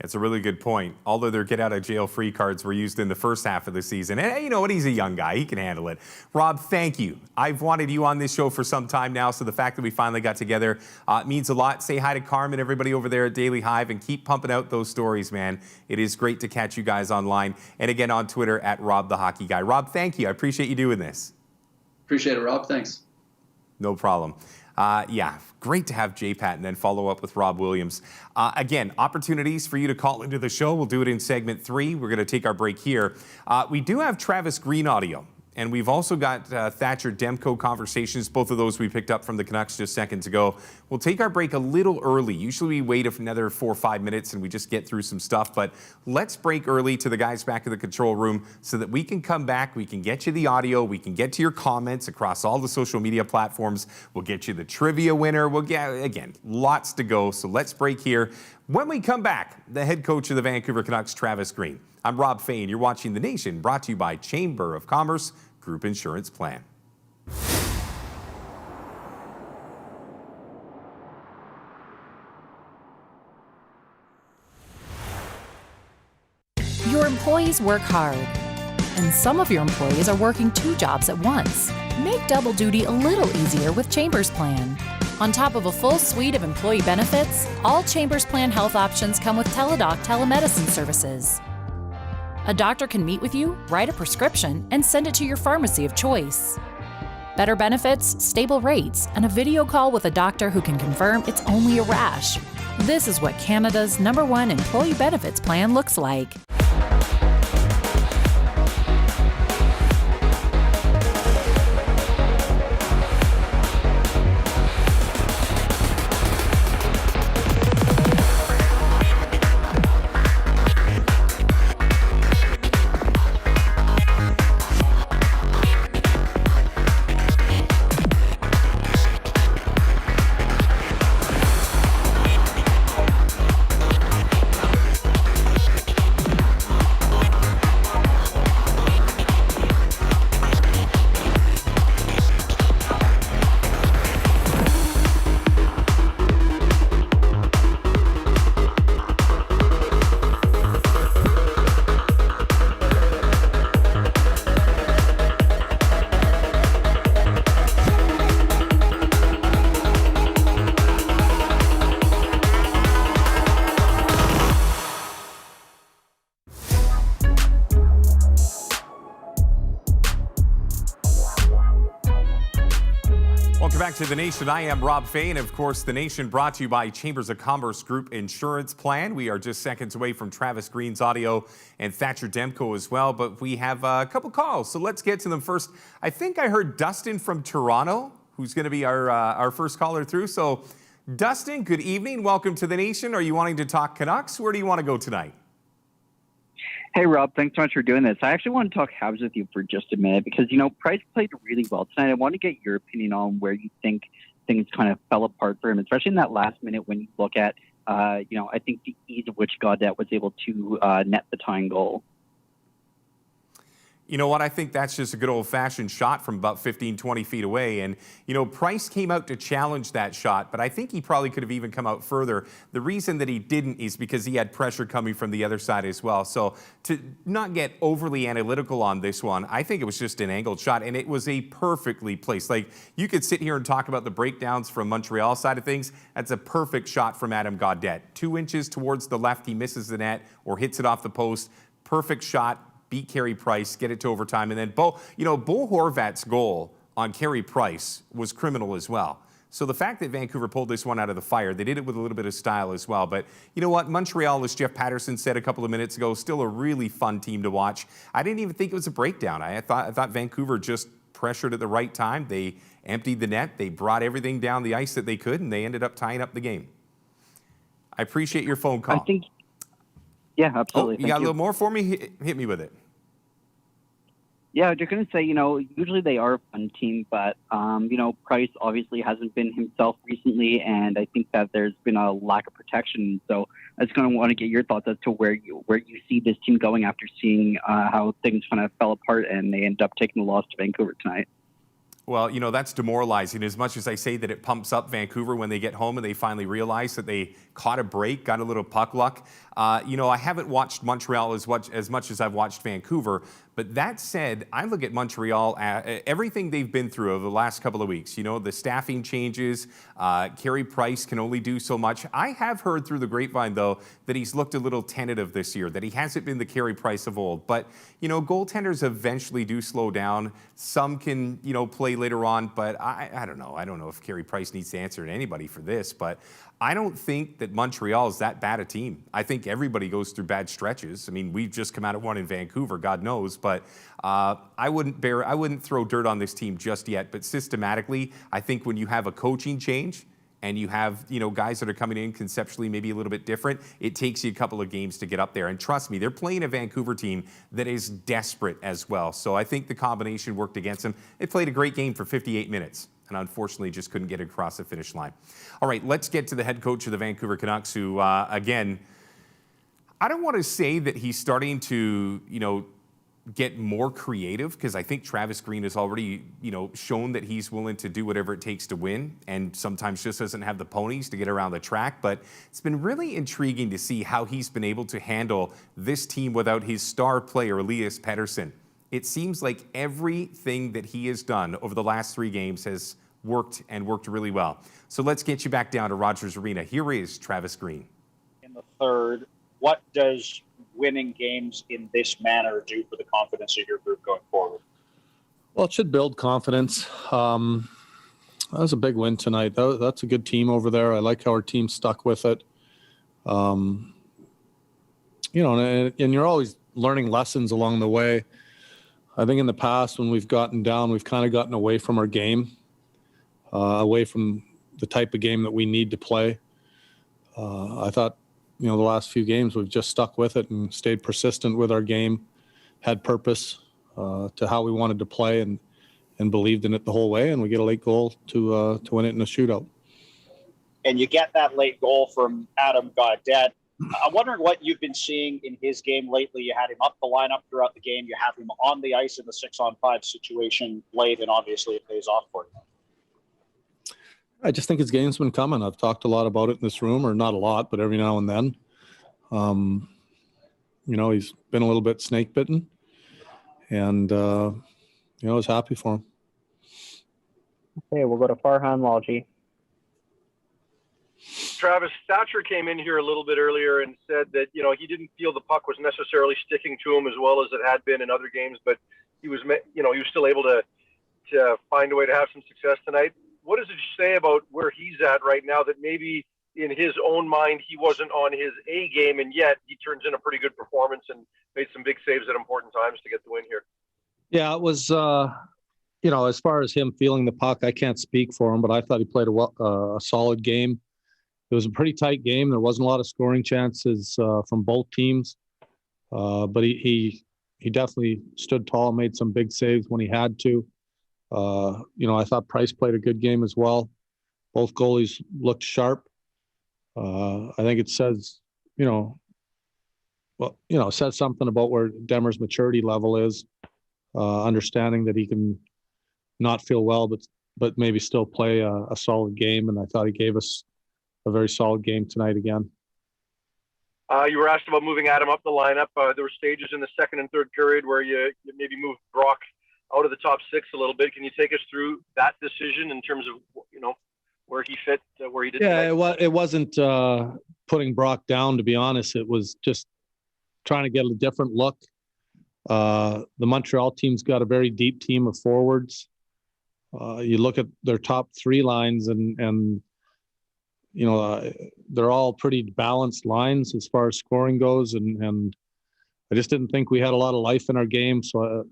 It's a really good point. Although their get-out-of-jail-free cards were used in the first half of the season. And you know what? He's a young guy. He can handle it. Rob, thank you. I've wanted you on this show for some time now, so the fact that we finally got together means a lot. Say hi to Carmen, everybody over there at Daily Hive, and keep pumping out those stories, man. It is great to catch you guys online. And again, on Twitter, at Rob the Hockey Guy. Rob, thank you. I appreciate you doing this. Appreciate it, Rob. Thanks. No problem. Great to have J-Pat and then follow up with Rob Williams. Again, opportunities for you to call into the show. We'll do it in segment 3. We're going to take our break here. We do have Travis Green audio, and we've also got Thatcher Demko conversations. Both of those we picked up from the Canucks just seconds ago. We'll take our break a little early. Usually we wait another 4 or 5 minutes and we just get through some stuff, but let's break early to the guys back in the control room so that we can come back, we can get you the audio, we can get to your comments across all the social media platforms. We'll get you the trivia winner. We'll get, again, lots to go, so let's break here. When we come back, the head coach of the Vancouver Canucks, Travis Green. I'm Rob Fay, and you're watching The Nation, brought to you by Chamber of Commerce Group Insurance Plan. Your employees work hard, and some of your employees are working 2 jobs at once. Make double duty a little easier with Chambers Plan. On top of a full suite of employee benefits, all Chambers Plan health options come with Teladoc telemedicine services. A doctor can meet with you, write a prescription, and send it to your pharmacy of choice. Better benefits, stable rates, and a video call with a doctor who can confirm it's only a rash. This is what Canada's #1 employee benefits plan looks like. Welcome back to The Nation. I am Rob Fay, and of course, The Nation brought to you by Chambers of Commerce Group Insurance Plan. We are just seconds away from Travis Green's audio and Thatcher Demko as well, but we have a couple calls, so let's get to them first. I think I heard Dustin from Toronto, who's going to be our first caller through. So, Dustin, good evening. Welcome to The Nation. Are you wanting to talk Canucks? Where do you want to go tonight? Hey, Rob, thanks so much for doing this. I actually want to talk Habs with you for just a minute because, Price played really well tonight. I want to get your opinion on where you think things kind of fell apart for him, especially in that last minute when you look at, I think the ease of which Gaudette was able to net the tying goal. You know what? I think that's just a good old-fashioned shot from about 15, 20 feet away. And, Price came out to challenge that shot, but I think he probably could have even come out further. The reason that he didn't is because he had pressure coming from the other side as well. So to not get overly analytical on this one, I think it was just an angled shot, and it was a perfectly placed. Like, you could sit here and talk about the breakdowns from Montreal side of things. That's a perfect shot from Adam Gaudette. 2 inches towards the left, he misses the net or hits it off the post. Perfect shot. beat Carey Price, get it to overtime, and then Bo Horvat's goal on Carey Price was criminal as well. So the fact that Vancouver pulled this one out of the fire, they did it with a little bit of style as well. But you know what? Montreal, as Jeff Patterson said a couple of minutes ago, still a really fun team to watch. I didn't even think it was a breakdown. I thought Vancouver just pressured at the right time. They emptied the net. They brought everything down the ice that they could, and they ended up tying up the game. I appreciate your phone call. Yeah, absolutely. Oh, you got a little more for me? Hit me with it. Yeah, they're going to say, usually they are a fun team, but, Price obviously hasn't been himself recently, and I think that there's been a lack of protection. So I just going to want to get your thoughts as to where you see this team going after seeing how things kind of fell apart and they end up taking the loss to Vancouver tonight. Well, that's demoralizing. As much as I say that it pumps up Vancouver when they get home and they finally realize that they caught a break, got a little puck luck. I haven't watched Montreal as much as I've watched Vancouver. But that said, I look at Montreal, everything they've been through over the last couple of weeks. The staffing changes. Carey Price can only do so much. I have heard through the grapevine, though, that he's looked a little tentative this year, that he hasn't been the Carey Price of old. But, goaltenders eventually do slow down. Some can, play later on. But I don't know. I don't know if Carey Price needs to answer to anybody for this. But I don't think that Montreal is that bad a team. I think everybody goes through bad stretches. I mean, we've just come out of one in Vancouver, God knows. But I wouldn't throw dirt on this team just yet. But systematically, I think when you have a coaching change and you have, guys that are coming in conceptually maybe a little bit different, it takes you a couple of games to get up there. And trust me, they're playing a Vancouver team that is desperate as well. So I think the combination worked against them. They played a great game for 58 minutes. And unfortunately just couldn't get it across the finish line. All right, let's get to the head coach of the Vancouver Canucks, who, again, I don't want to say that he's starting to, get more creative, because I think Travis Green has already, shown that he's willing to do whatever it takes to win, and sometimes just doesn't have the ponies to get around the track. But it's been really intriguing to see how he's been able to handle this team without his star player, Elias Pettersson. It seems like everything that he has done over the last 3 games has worked and worked really well. So let's get you back down to Rogers Arena. Here is Travis Green. In the third, what does winning games in this manner do for the confidence of your group going forward? Well, it should build confidence. That was a big win tonight. That's a good team over there. I like how our team stuck with it. And you're always learning lessons along the way. I think in the past when we've gotten down, we've kind of gotten away from our game, away from the type of game that we need to play. I thought, the last few games we've just stuck with it and stayed persistent with our game, had purpose to how we wanted to play, and believed in it the whole way. And we get a late goal to win it in a shootout. And you get that late goal from Adam Gaudette. I'm wondering what you've been seeing in his game lately. You had him up the lineup throughout the game. You have him on the ice in the 6-on-5 situation late, and obviously it pays off for you. I just think his game's been coming. I've talked a lot about it in this room, or not a lot, but every now and then. He's been a little bit snake bitten, and, I was happy for him. Okay, we'll go to Farhan Lalji. Travis, Thatcher came in here a little bit earlier and said that, he didn't feel the puck was necessarily sticking to him as well as it had been in other games, but he was still able to find a way to have some success tonight. What does it say about where he's at right now, that maybe in his own mind he wasn't on his A game, and yet he turns in a pretty good performance and made some big saves at important times to get the win here? Yeah, it was, as far as him feeling the puck, I can't speak for him, but I thought he played a solid game. It was a pretty tight game. There wasn't a lot of scoring chances from both teams, but he definitely stood tall, made some big saves when he had to. I thought Price played a good game as well. Both goalies looked sharp. I think it says, says something about where Demmer's maturity level is, understanding that he can not feel well, but maybe still play a solid game. And I thought he gave us a very solid game tonight again. You were asked about moving Adam up the lineup. There were stages in the second and third period where you maybe moved Brock out of the top 6 a little bit. Can you take us through that decision in terms of, where he fit, where he did? Yeah, it wasn't putting Brock down, to be honest. It was just trying to get a different look. The Montreal team's got a very deep team of forwards. You look at their top three lines and they're all pretty balanced lines as far as scoring goes. And I just didn't think we had a lot of life in our game. So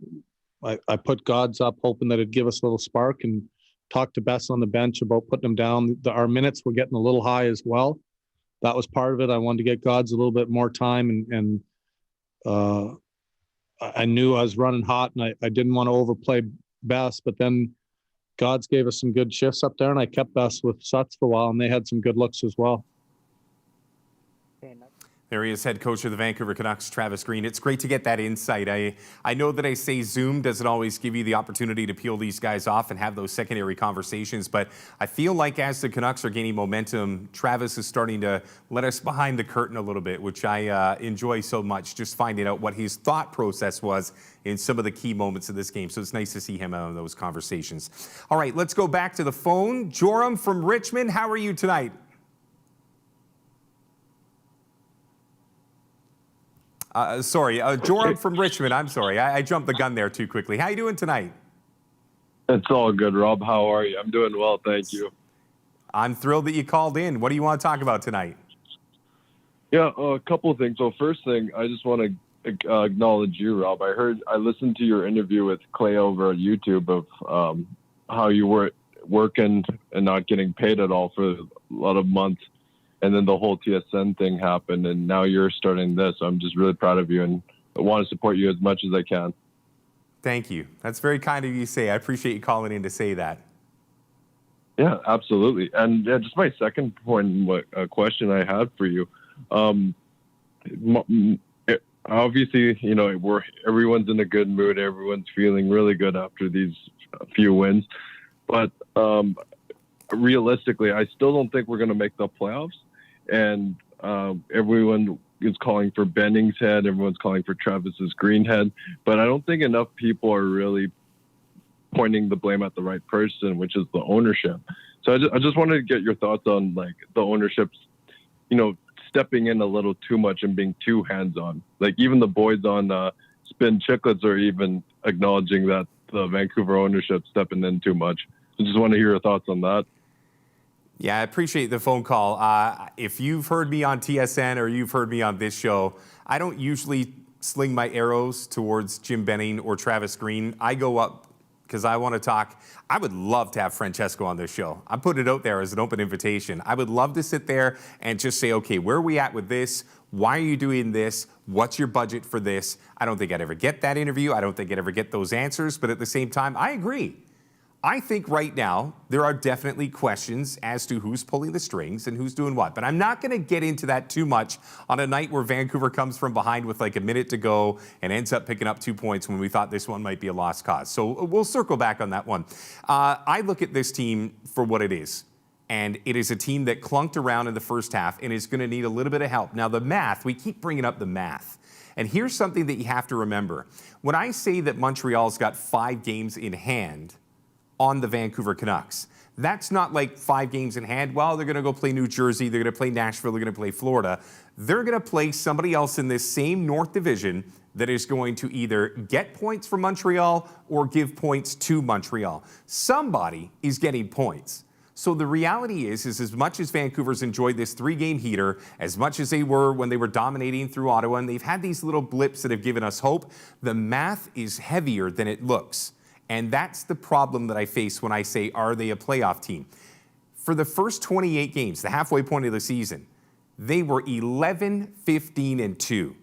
I put Gods up hoping that it'd give us a little spark, and talked to Bess on the bench about putting them down. Our minutes were getting a little high as well. That was part of it. I wanted to get Gods a little bit more time, and I knew I was running hot, and I didn't want to overplay Bess, but then Gods gave us some good shifts up there, and I kept Bess with Suts for a while, and they had some good looks as well. There he is, head coach of the Vancouver Canucks, Travis Green. It's great to get that insight. I know that I say Zoom doesn't always give you the opportunity to peel these guys off and have those secondary conversations, but I feel like as the Canucks are gaining momentum, Travis is starting to let us behind the curtain a little bit, which I enjoy so much, just finding out what his thought process was in some of the key moments of this game. So it's nice to see him on those conversations. All right, let's go back to the phone. Joram from Richmond, how are you tonight? Joram from Richmond. I'm sorry. I jumped the gun there too quickly. How you doing tonight? It's all good, Rob. How are you? I'm doing well, thank you. I'm thrilled that you called in. What do you want to talk about tonight? Yeah, a couple of things. So first thing, I just want to acknowledge you, Rob. I listened to your interview with Clay over at YouTube of how you were working and not getting paid at all for a lot of months. And then the whole TSN thing happened, and now you're starting this. So I'm just really proud of you, and I want to support you as much as I can. Thank you. That's very kind of you to say. I appreciate you calling in to say that. Yeah, absolutely. And yeah, just my second point, question I had for you. Obviously, everyone's in a good mood. Everyone's feeling really good after these few wins. But realistically, I still don't think we're going to make the playoffs. And everyone is calling for Benning's head. Everyone's calling for Travis's green head. But I don't think enough people are really pointing the blame at the right person, which is the ownership. So I just wanted to get your thoughts on like the ownership's, stepping in a little too much and being too hands-on. Like even the boys on Spin Chicklets are even acknowledging that the Vancouver ownership stepping in too much. So just want to hear your thoughts on that. Yeah, I appreciate the phone call. If you've heard me on TSN or you've heard me on this show, I don't usually sling my arrows towards Jim Benning or Travis Green. I go up because I want to talk. I would love to have Francesco on this show. I'm putting it out there as an open invitation. I would love to sit there and just say, okay, where are we at with this? Why are you doing this? What's your budget for this? I don't think I'd ever get that interview. I don't think I'd ever get those answers. But at the same time, I agree. I think right now there are definitely questions as to who's pulling the strings and who's doing what. But I'm not going to get into that too much on a night where Vancouver comes from behind with like a minute to go and ends up picking up 2 points when we thought this one might be a lost cause. So we'll circle back on that one. I look at this team for what it is. And it is a team that clunked around in the first half and is going to need a little bit of help. Now, the math, we keep bringing up the math. And here's something that you have to remember. When I say that Montreal's got 5 games in hand on the Vancouver Canucks, that's not like 5 games in hand. Well, they're going to go play New Jersey. They're going to play Nashville. They're going to play Florida. They're going to play somebody else in this same North Division that is going to either get points from Montreal or give points to Montreal. Somebody is getting points. So the reality is as much as Vancouver's enjoyed this 3-game heater, as much as they were when they were dominating through Ottawa, and they've had these little blips that have given us hope, the math is heavier than it looks. And that's the problem that I face when I say, are they a playoff team? For the first 28 games, the halfway point of the season, they were 11-15-2.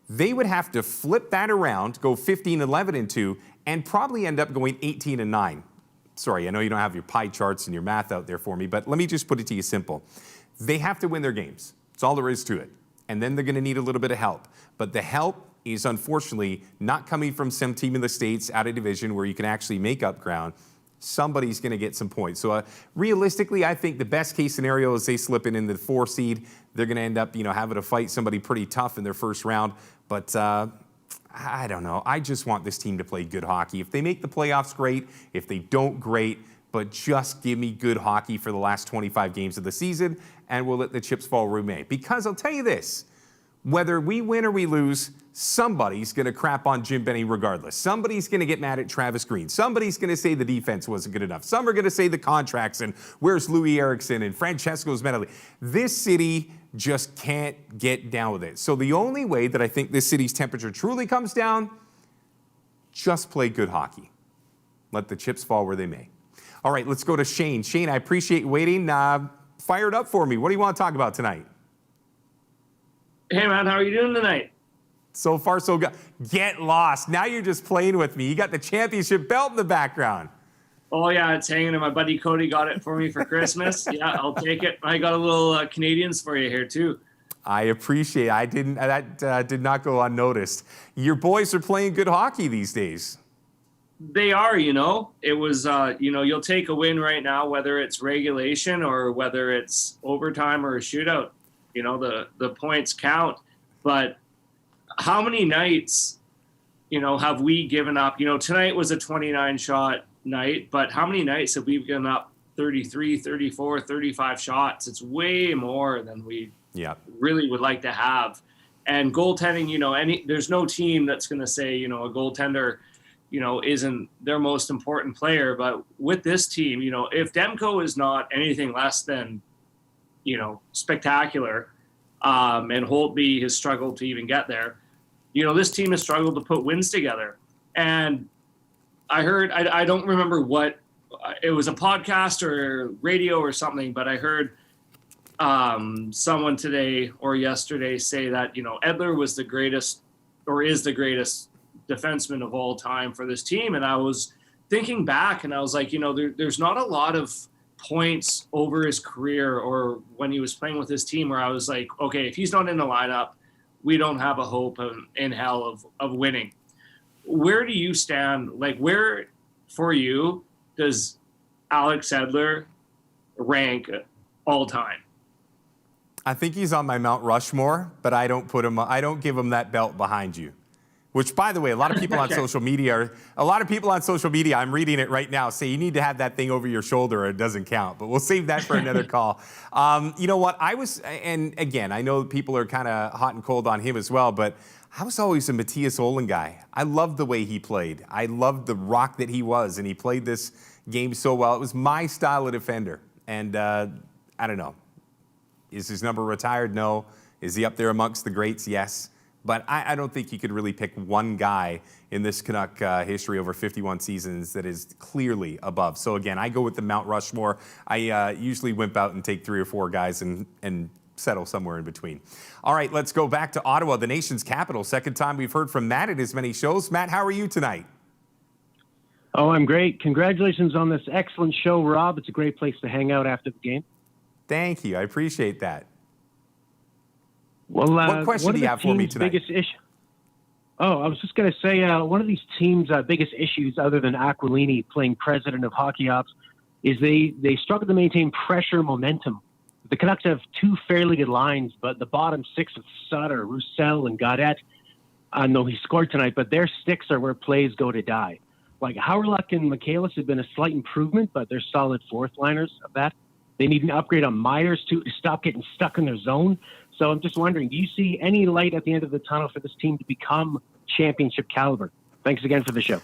They would have to flip that around, go 15-11-2, and probably end up going 18-9. Sorry, I know you don't have your pie charts and your math out there for me, but let me just put it to you simple. They have to win their games. That's all there is to it. And then they're going to need a little bit of help. But the help is unfortunately not coming from some team in the States out of division where you can actually make up ground. Somebody's going to get some points. So realistically, I think the best case scenario is they slip in the 4 seed. They're going to end up, having to fight somebody pretty tough in their first round. But I don't know. I just want this team to play good hockey. If they make the playoffs, great. If they don't, great. But just give me good hockey for the last 25 games of the season, and we'll let the chips fall where we may. Because I'll tell you this, whether we win or we lose, somebody's going to crap on Jim Benny regardless. Somebody's going to get mad at Travis Green. Somebody's going to say the defense wasn't good enough. Some are going to say the contracts and where's Louis Eriksson and Francesco's mentally. This city just can't get down with it. So the only way that I think this city's temperature truly comes down, just play good hockey. Let the chips fall where they may. All right, let's go to Shane. Shane, I appreciate you waiting. Fire it up for me. What do you want to talk about tonight? Hey, man, how are you doing tonight? So far, so good. Get lost. Now you're just playing with me. You got the championship belt in the background. Oh, yeah, it's hanging, and my buddy Cody got it for me for Christmas. Yeah, I'll take it. I got a little Canadians for you here, too. I appreciate it. That did not go unnoticed. Your boys are playing good hockey these days. They are, you know. It was, you'll take a win right now, whether it's regulation or whether it's overtime or a shootout. You know, the points count. But how many nights, have we given up? Tonight was a 29-shot night, but how many nights have we given up 33, 34, 35 shots? It's way more than we really would like to have. And goaltending, there's no team that's going to say, a goaltender, isn't their most important player. But with this team, if Demko is not anything less than, spectacular, and Holtby has struggled to even get there, this team has struggled to put wins together. And I heard, I don't remember what, it was a podcast or radio or something, but I heard someone today or yesterday say that, Edler was the greatest or is the greatest defenseman of all time for this team. And I was thinking back and I was like, there's not a lot of points over his career or when he was playing with his team where I was like, okay, if he's not in the lineup, we don't have a hope in hell of winning. Where do you stand? Like, where for you does Alex Edler rank all time? I think he's on my Mount Rushmore, but I don't give him that belt behind you. Which, by the way, a lot of people on social media, I'm reading it right now, say you need to have that thing over your shoulder or it doesn't count. But we'll save that for another call. You know what? And again, I know people are kind of hot and cold on him as well, but I was always a Matthias Olin guy. I loved the way he played. I loved the rock that he was, and he played this game so well. It was my style of defender. And I don't know. Is his number retired? No. Is he up there amongst the greats? Yes. But I don't think you could really pick one guy in this Canuck history over 51 seasons that is clearly above. So again, I go with the Mount Rushmore. I usually wimp out and take 3 or 4 guys and settle somewhere in between. All right, let's go back to Ottawa, the nation's capital. Second time we've heard from Matt at as many shows. Matt, how are you tonight? Oh, I'm great. Congratulations on this excellent show, Rob. It's a great place to hang out after the game. Thank you. I appreciate that. Well, what question do you have for me tonight? Biggest issue? Oh, I was just going to say one of these teams' biggest issues, other than Aquilini playing president of hockey ops, is they struggle to maintain pressure momentum. The Canucks have 2 fairly good lines, but the bottom 6 of Sutter, Roussel, and Gaudette, I know he scored tonight, but their sticks are where plays go to die. Like Howrluck and Michaelis have been a slight improvement, but they're solid fourth liners of that. They need an upgrade on Myers to stop getting stuck in their zone. So I'm just wondering, do you see any light at the end of the tunnel for this team to become championship caliber? Thanks again for the show.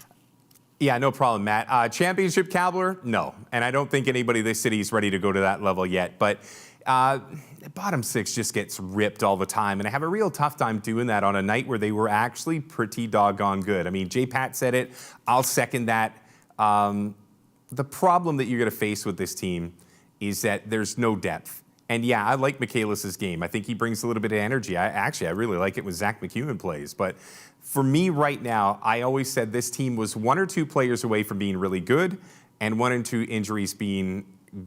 Yeah, no problem, Matt. Championship caliber? No. And I don't think anybody in this city is ready to go to that level yet. But bottom 6 just gets ripped all the time. And I have a real tough time doing that on a night where they were actually pretty doggone good. I mean, J-Pat said it. I'll second that. The problem that you're going to face with this team is that there's no depth. And yeah, I like Michaelis' game. I think he brings a little bit of energy. I really like it when Zach McEwen plays. But for me right now, I always said this team was 1 or 2 players away from being really good and 1 or 2 injuries being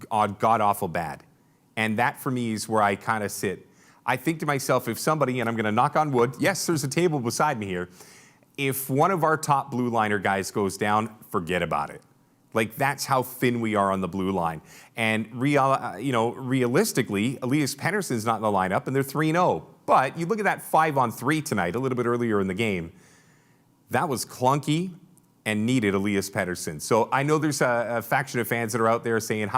god-awful bad. And that for me is where I kind of sit. I think to myself, if somebody, and I'm going to knock on wood, yes, there's a table beside me here. If one of our top blue liner guys goes down, forget about it. Like, that's how thin we are on the blue line. And, realistically, Elias Pettersson's not in the lineup, and they're 3-0. But you look at that 5-on-3 tonight, a little bit earlier in the game. That was clunky, and needed Elias Pettersson. So I know there's a faction of fans that are out there saying,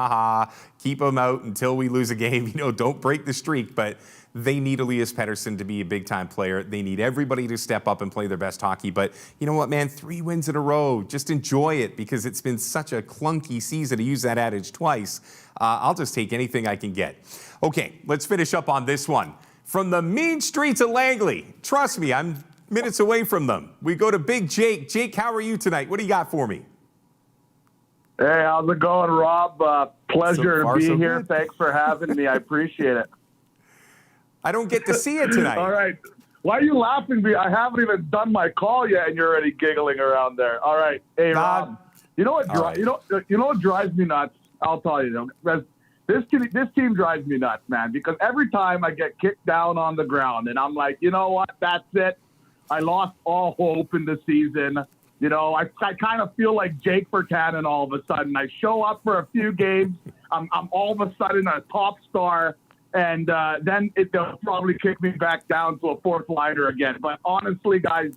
keep him out until we lose a game. Don't break the streak. But they need Elias Pettersson to be a big-time player. They need everybody to step up and play their best hockey. But you know what, man? 3 wins in a row. Just enjoy it because it's been such a clunky season, to use that adage twice. I'll just take anything I can get. Okay, let's finish up on this one. From the mean streets of Langley, trust me, I'm minutes away from them. We go to Big Jake. Jake, how are you tonight? What do you got for me? Hey, how's it going, Rob? Pleasure to be here. Good. Thanks for having me. I appreciate it. I don't get to see it tonight. All right. Why are you laughing? I haven't even done my call yet, and you're already giggling around there. All right. Hey, Rob. You know what? You know what drives me nuts? I'll tell you. This team drives me nuts, man. Because every time I get kicked down on the ground, and I'm like, you know what? That's it. I lost all hope in the season. I kind of feel like Jake Virtanen all of a sudden. I show up for a few games. I'm all of a sudden a top star. And then they'll probably kick me back down to a fourth liner again. But honestly, guys,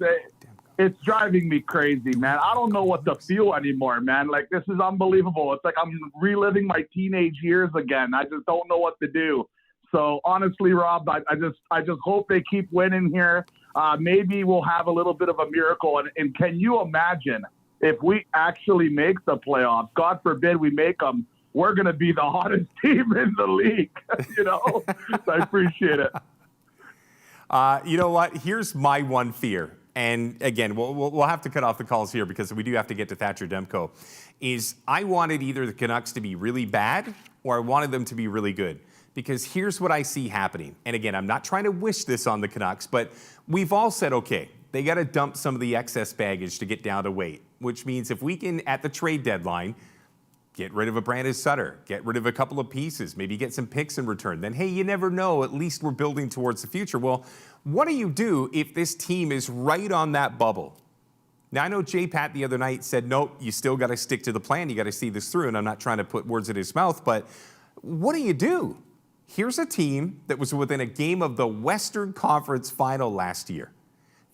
it's driving me crazy, man. I don't know what to feel anymore, man. Like, this is unbelievable. It's like I'm reliving my teenage years again. I just don't know what to do. So honestly, Rob, I just hope they keep winning here. Maybe we'll have a little bit of a miracle. And can you imagine if we actually make the playoffs? God forbid we make them. We're going to be the hottest team in the league. So I appreciate it. You know what? Here's my one fear. And again, we'll have to cut off the calls here because we do have to get to Thatcher Demko. Is I wanted either the Canucks to be really bad or I wanted them to be really good. Because here's what I see happening. And again, I'm not trying to wish this on the Canucks, but we've all said, okay, they got to dump some of the excess baggage to get down to weight, which means if we can, at the trade deadline, get rid of a Brandon Sutter, get rid of a couple of pieces, maybe get some picks in return, then hey, you never know, at least we're building towards the future. Well, what do you do if this team is right on that bubble? Now, I know J. Pat the other night said, nope, you still got to stick to the plan. You got to see this through. And I'm not trying to put words in his mouth, but what do? Here's a team that was within a game of the Western Conference Final last year.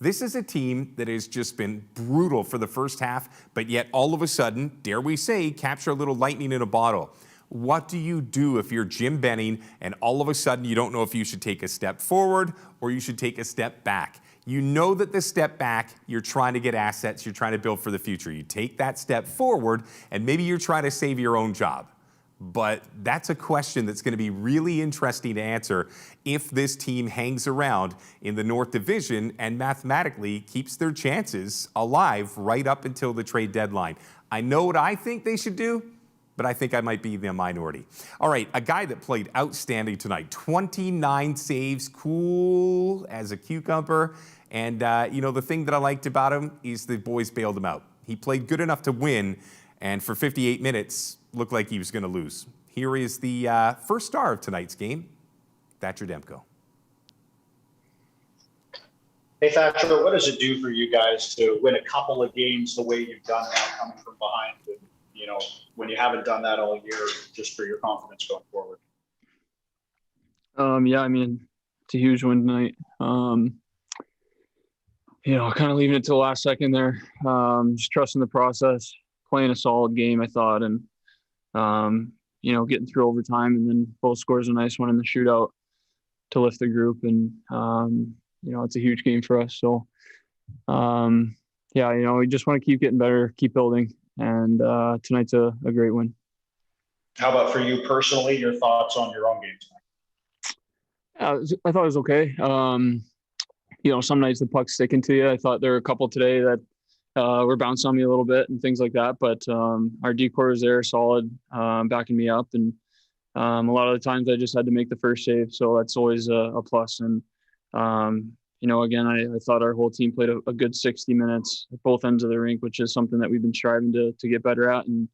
This is a team that has just been brutal for the first half, but yet all of a sudden, dare we say, capture a little lightning in a bottle. What do you do if you're Jim Benning and all of a sudden you don't know if you should take a step forward or you should take a step back? You know that the step back, you're trying to get assets, you're trying to build for the future. You take that step forward and maybe you're trying to save your own job. But that's a question that's going to be really interesting to answer if this team hangs around in the North Division and mathematically keeps their chances alive right up until the trade deadline. I know what I think they should do, but I think I might be the minority. All right, a guy that played outstanding tonight, 29 saves, cool as a cucumber. And, the thing that I liked about him is the boys bailed him out. He played good enough to win, and for 58 minutes, looked like he was going to lose. Here is the first star of tonight's game, Thatcher Demko. Hey, Thatcher, what does it do for you guys to win a couple of games the way you've done now, coming from behind, when you haven't done that all year, just for your confidence going forward? It's a huge win tonight. Kind of leaving it to the last second there. Just trusting the process, playing a solid game, I thought, and getting through overtime, and then both scores a nice one in the shootout to lift the group. And, it's a huge game for us. So, we just want to keep getting better, keep building. And tonight's a great win. How about for you personally, your thoughts on your own game tonight? I thought it was okay. Some nights the puck's sticking to you. I thought there were a couple today that were bouncing on me a little bit and things like that. But our D-core is there, solid, backing me up. And a lot of the times I just had to make the first save. So that's always a plus. And, again, I thought our whole team played a good 60 minutes at both ends of the rink, which is something that we've been striving to get better at. And,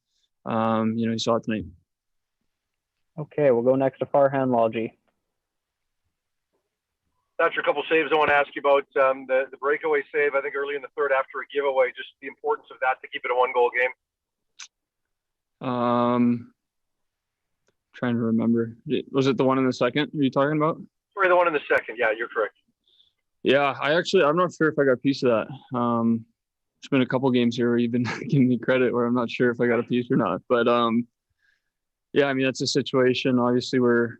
you saw it tonight. Okay, we'll go next to Farhan Lalji. After a couple saves, I want to ask you about the breakaway save, I think early in the third after a giveaway, just the importance of that to keep it a one-goal game. Trying to remember. Was it the one in the second are you talking about? Sorry, the one in the second. Yeah, you're correct. Yeah, I'm not sure if I got a piece of that. there's been a couple games here where you've been giving me credit where I'm not sure if I got a piece or not. But yeah, I mean, that's a situation. Obviously, we're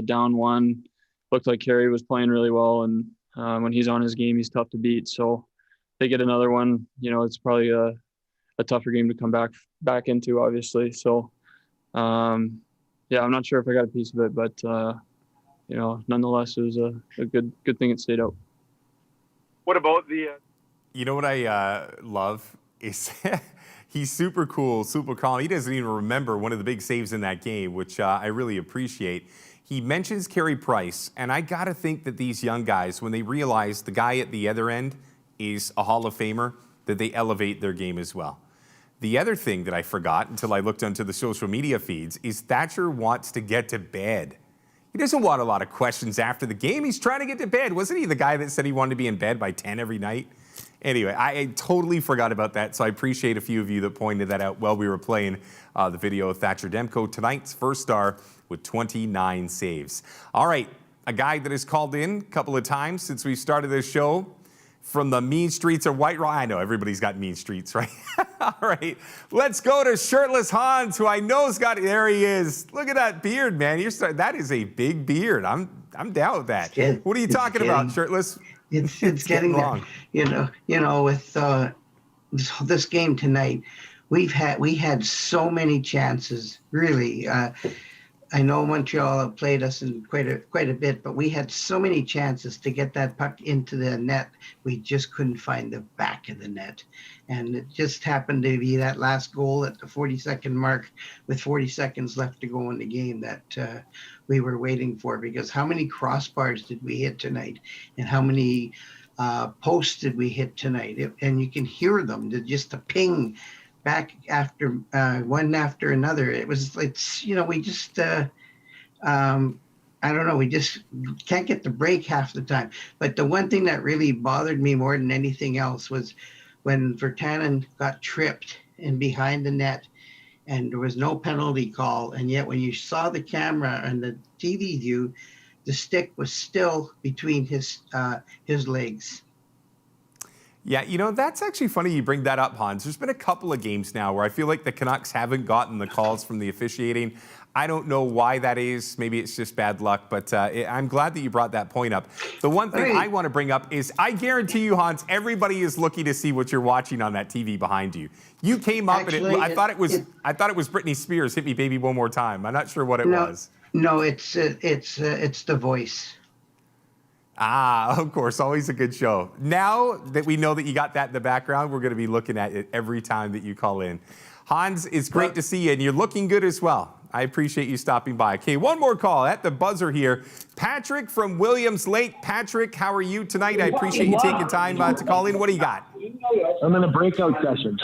down one. Looked like Carey was playing really well, and when he's on his game, he's tough to beat. So they get another one, you know, it's probably a tougher game to come back into, obviously. So yeah, I'm not sure if I got a piece of it, but you know, nonetheless, it was a good thing it stayed out. What about the? You know what I love is he's super cool, super calm. He doesn't even remember one of the big saves in that game, which I really appreciate. He mentions Carey Price, and I got to think that these young guys, when they realize the guy at the other end is a Hall of Famer, that they elevate their game as well. The other thing that I forgot until I looked onto the social media feeds is Thatcher wants to get to bed. He doesn't want a lot of questions after the game. He's trying to get to bed. Wasn't he the guy that said he wanted to be in bed by 10 every night? Anyway, I totally forgot about that, so I appreciate a few of you that pointed that out while we were playing the video of Thatcher Demko, tonight's first star with 29 saves. All right, a guy that has called in a couple of times since we started this show from the mean streets of White Rock. I know everybody's got mean streets, right? All right, let's go to Shirtless Hans, who I know's got, there he is. Look at that beard, man. That is a big beard. I'm down with that. What are you talking about, Shirtless? It's getting long. You know, with this game tonight, we had so many chances. Really, I know Montreal have played us in quite a bit, but we had so many chances to get that puck into the net. We just couldn't find the back of the net, and it just happened to be that last goal at the 40-second mark, with 40 seconds left to go in the game, that we were waiting for. Because how many crossbars did we hit tonight, and how many posts did we hit tonight? And you can hear them, just a ping back after one after another. It's you know, we just I don't know, we just can't get the break half the time. But the one thing that really bothered me more than anything else was when Virtanen got tripped and behind the net, and there was no penalty call, and yet when you saw the camera and the TV view, the stick was still between his legs. Yeah, you know, that's actually funny you bring that up, Hans. There's been a couple of games now where I feel like the Canucks haven't gotten the calls from the officiating. I don't know why that is. Maybe it's just bad luck, but I'm glad that you brought that point up. The one thing I want to bring up is I guarantee you, Hans, everybody is looking to see what you're watching on that TV behind you. You came up and I thought it was Britney Spears, Hit Me Baby One More Time. I'm not sure what it was. No, it's The Voice. Ah, of course, always a good show. Now that we know that you got that in the background, we're going to be looking at it every time that you call in. Hans, it's great to see you, and you're looking good as well. I appreciate you stopping by. Okay, one more call at the buzzer here. Patrick from Williams Lake. Patrick, how are you tonight? I appreciate you taking time to call in. What do you got? I'm in a breakout session.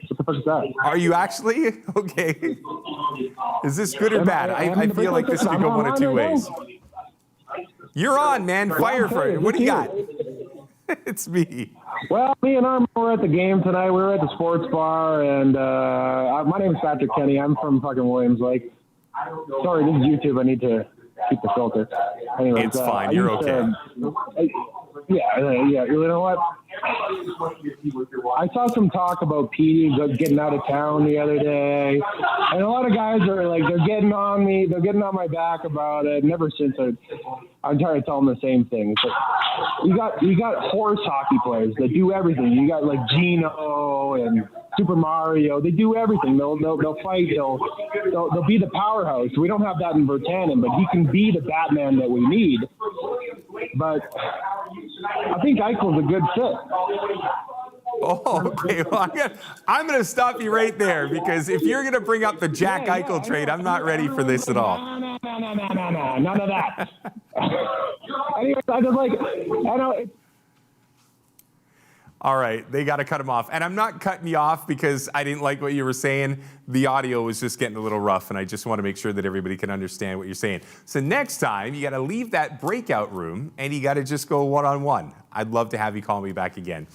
What the fuck is that? Are you actually? Okay. Is this good or bad? I feel like this could go one of two ways. You're on, man. Fire for it. What do you got? It's me. Well, me and Arm were at the game tonight. We were at the sports bar, and my name is Patrick Kenny. I'm from fucking Williams Lake. Sorry, this is YouTube. I need to keep the filter. Anyways, it's fine. You're okay. Yeah. You know what? I saw some talk about Petey getting out of town the other day, and a lot of guys are like, they're getting on me, they're getting on my back about it. And ever since I'm trying to tell them the same thing. It's like, you got horse hockey players that do everything. You got like Gino and Super Mario. They do everything. They'll fight. They'll be the powerhouse. We don't have that in Virtanen, but he can be the Batman that we need. But I think Eichel's a good fit. Oh, okay. Well, I'm going to stop you right there, because if you're going to bring up the Jack Eichel trade, I'm not ready for this at all. No, none of that. Anyways, I just like, I know. All right, they got to cut him off. And I'm not cutting you off because I didn't like what you were saying. The audio was just getting a little rough, and I just want to make sure that everybody can understand what you're saying. So next time, you got to leave that breakout room, and you got to just go one-on-one. I'd love to have you call me back again.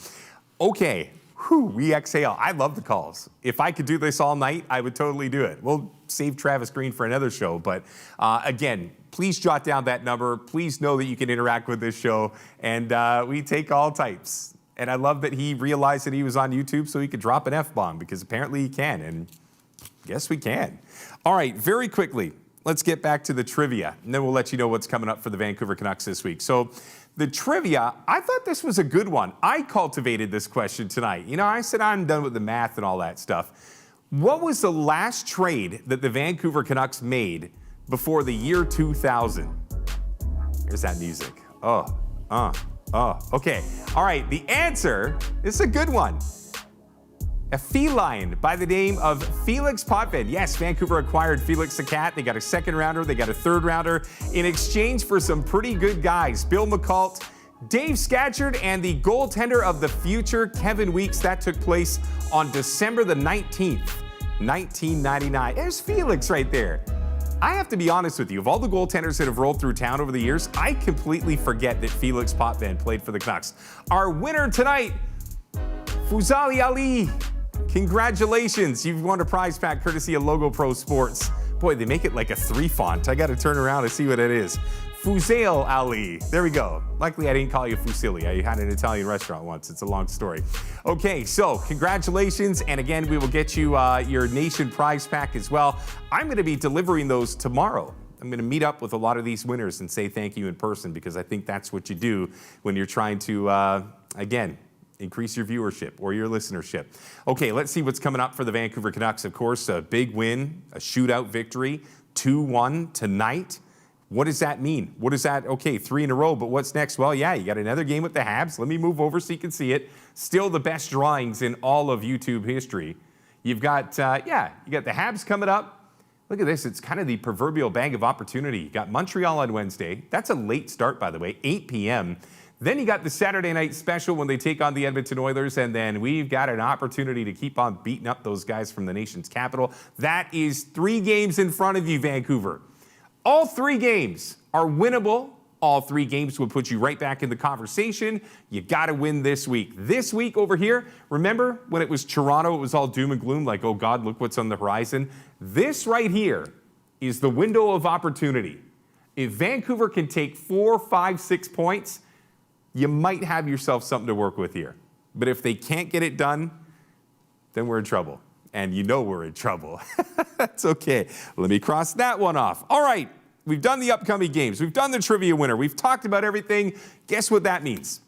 Okay, we exhale. I love the calls. If I could do this all night, I would totally do it. We'll save Travis Green for another show. But again, please jot down that number. Please know that you can interact with this show, and we take all types. And I love that he realized that he was on YouTube so he could drop an F-bomb, because apparently he can, and yes, we can. All right, very quickly, let's get back to the trivia, and then we'll let you know what's coming up for the Vancouver Canucks this week. So the trivia, I thought this was a good one. I cultivated this question tonight. You know, I said I'm done with the math and all that stuff. What was the last trade that the Vancouver Canucks made before the year 2000? Here's that music. Okay. All right, the answer is a good one. A feline by the name of Felix Potvin. Yes, Vancouver acquired Felix the Cat. They got a second rounder, they got a third rounder in exchange for some pretty good guys. Bill McCult, Dave Scatchard, and the goaltender of the future, Kevin Weeks. That took place on December the 19th, 1999. There's Felix right there. I have to be honest with you, of all the goaltenders that have rolled through town over the years, I completely forget that Felix Potvin played for the Canucks. Our winner tonight, Fuzali Ali. Congratulations, you've won a prize pack courtesy of Logo Pro Sports. Boy, they make it like a 3 font. I got to turn around to see what it is. Fuzail Ali. There we go. Luckily, I didn't call you Fusilli. I had an Italian restaurant once. It's a long story. Okay, so congratulations. And again, we will get you your Nation prize pack as well. I'm going to be delivering those tomorrow. I'm going to meet up with a lot of these winners and say thank you in person, because I think that's what you do when you're trying to, again, increase your viewership or your listenership. Okay, let's see what's coming up for the Vancouver Canucks. Of course, a big win, a shootout victory, 2-1 tonight. What does that mean? What is that? Okay, 3 in a row, but what's next? Well, yeah, you got another game with the Habs. Let me move over so you can see it. Still the best drawings in all of YouTube history. You've got, you got the Habs coming up. Look at this. It's kind of the proverbial bag of opportunity. You got Montreal on Wednesday. That's a late start, by the way, 8 p.m. Then you got the Saturday night special when they take on the Edmonton Oilers, and then we've got an opportunity to keep on beating up those guys from the nation's capital. That is 3 games in front of you, Vancouver. All 3 games are winnable. All 3 games will put you right back in the conversation. You got to win this week. This week over here, remember when it was Toronto, it was all doom and gloom, like, oh God, look what's on the horizon. This right here is the window of opportunity. If Vancouver can take 4, 5, 6 points, you might have yourself something to work with here. But if they can't get it done, then we're in trouble. And you know we're in trouble. That's okay. Let me cross that one off. All right, we've done the upcoming games. We've done the trivia winner. We've talked about everything. Guess what that means?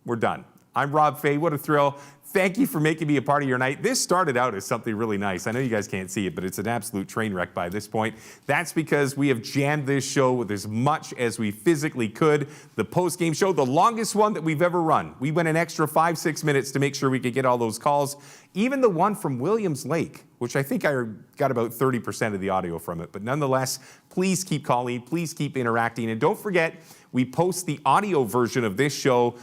We're done. I'm Rob Fay. What a thrill. Thank you for making me a part of your night. This started out as something really nice. I know you guys can't see it, but it's an absolute train wreck by this point. That's because we have jammed this show with as much as we physically could. The post-game show, the longest one that we've ever run. We went an extra 5-6 minutes to make sure we could get all those calls. Even the one from Williams Lake, which I think I got about 30% of the audio from it. But nonetheless, please keep calling, please keep interacting. And don't forget, we post the audio version of this show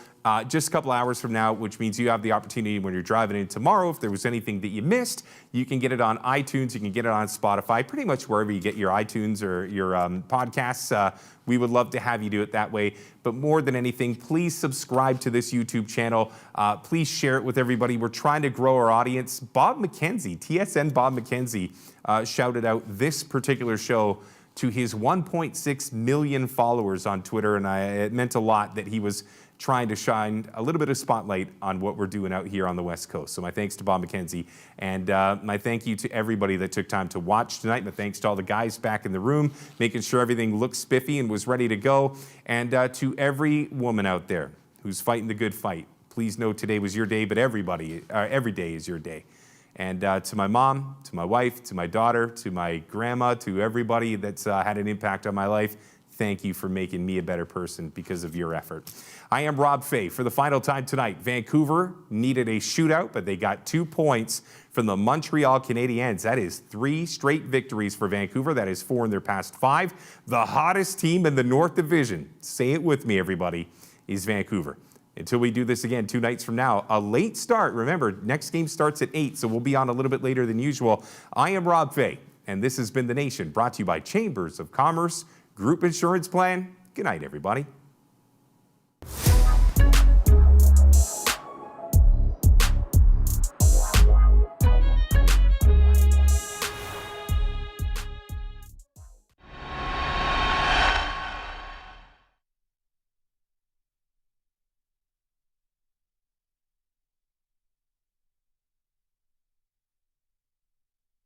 just a couple hours from now, which means you have the opportunity when you're driving in tomorrow. If there was anything that you missed, you can get it on iTunes, you can get it on Spotify, pretty much wherever you get your iTunes or your podcasts. We would love to have you do it that way. But more than anything, please subscribe to this YouTube channel. Please share it with everybody. We're trying to grow our audience. Bob McKenzie, TSN Bob McKenzie, shouted out this particular show to his 1.6 million followers on Twitter, and it meant a lot that he was trying to shine a little bit of spotlight on what we're doing out here on the West Coast. So my thanks to Bob McKenzie, and my thank you to everybody that took time to watch tonight. My thanks to all the guys back in the room, making sure everything looked spiffy and was ready to go. And to every woman out there who's fighting the good fight, please know today was your day, but every day is your day. And to my mom, to my wife, to my daughter, to my grandma, to everybody that's had an impact on my life, thank you for making me a better person because of your effort. I am Rob Fay. For the final time tonight, Vancouver needed a shootout, but they got 2 points from the Montreal Canadiens. That is 3 straight victories for Vancouver. That is 4 in their past 5. The hottest team in the North Division, say it with me, everybody, is Vancouver. Until we do this again 2 nights from now, a late start. Remember, next game starts at 8, so we'll be on a little bit later than usual. I am Rob Fay, and this has been The Nation, brought to you by Chambers of Commerce Group Insurance Plan. Good night, everybody.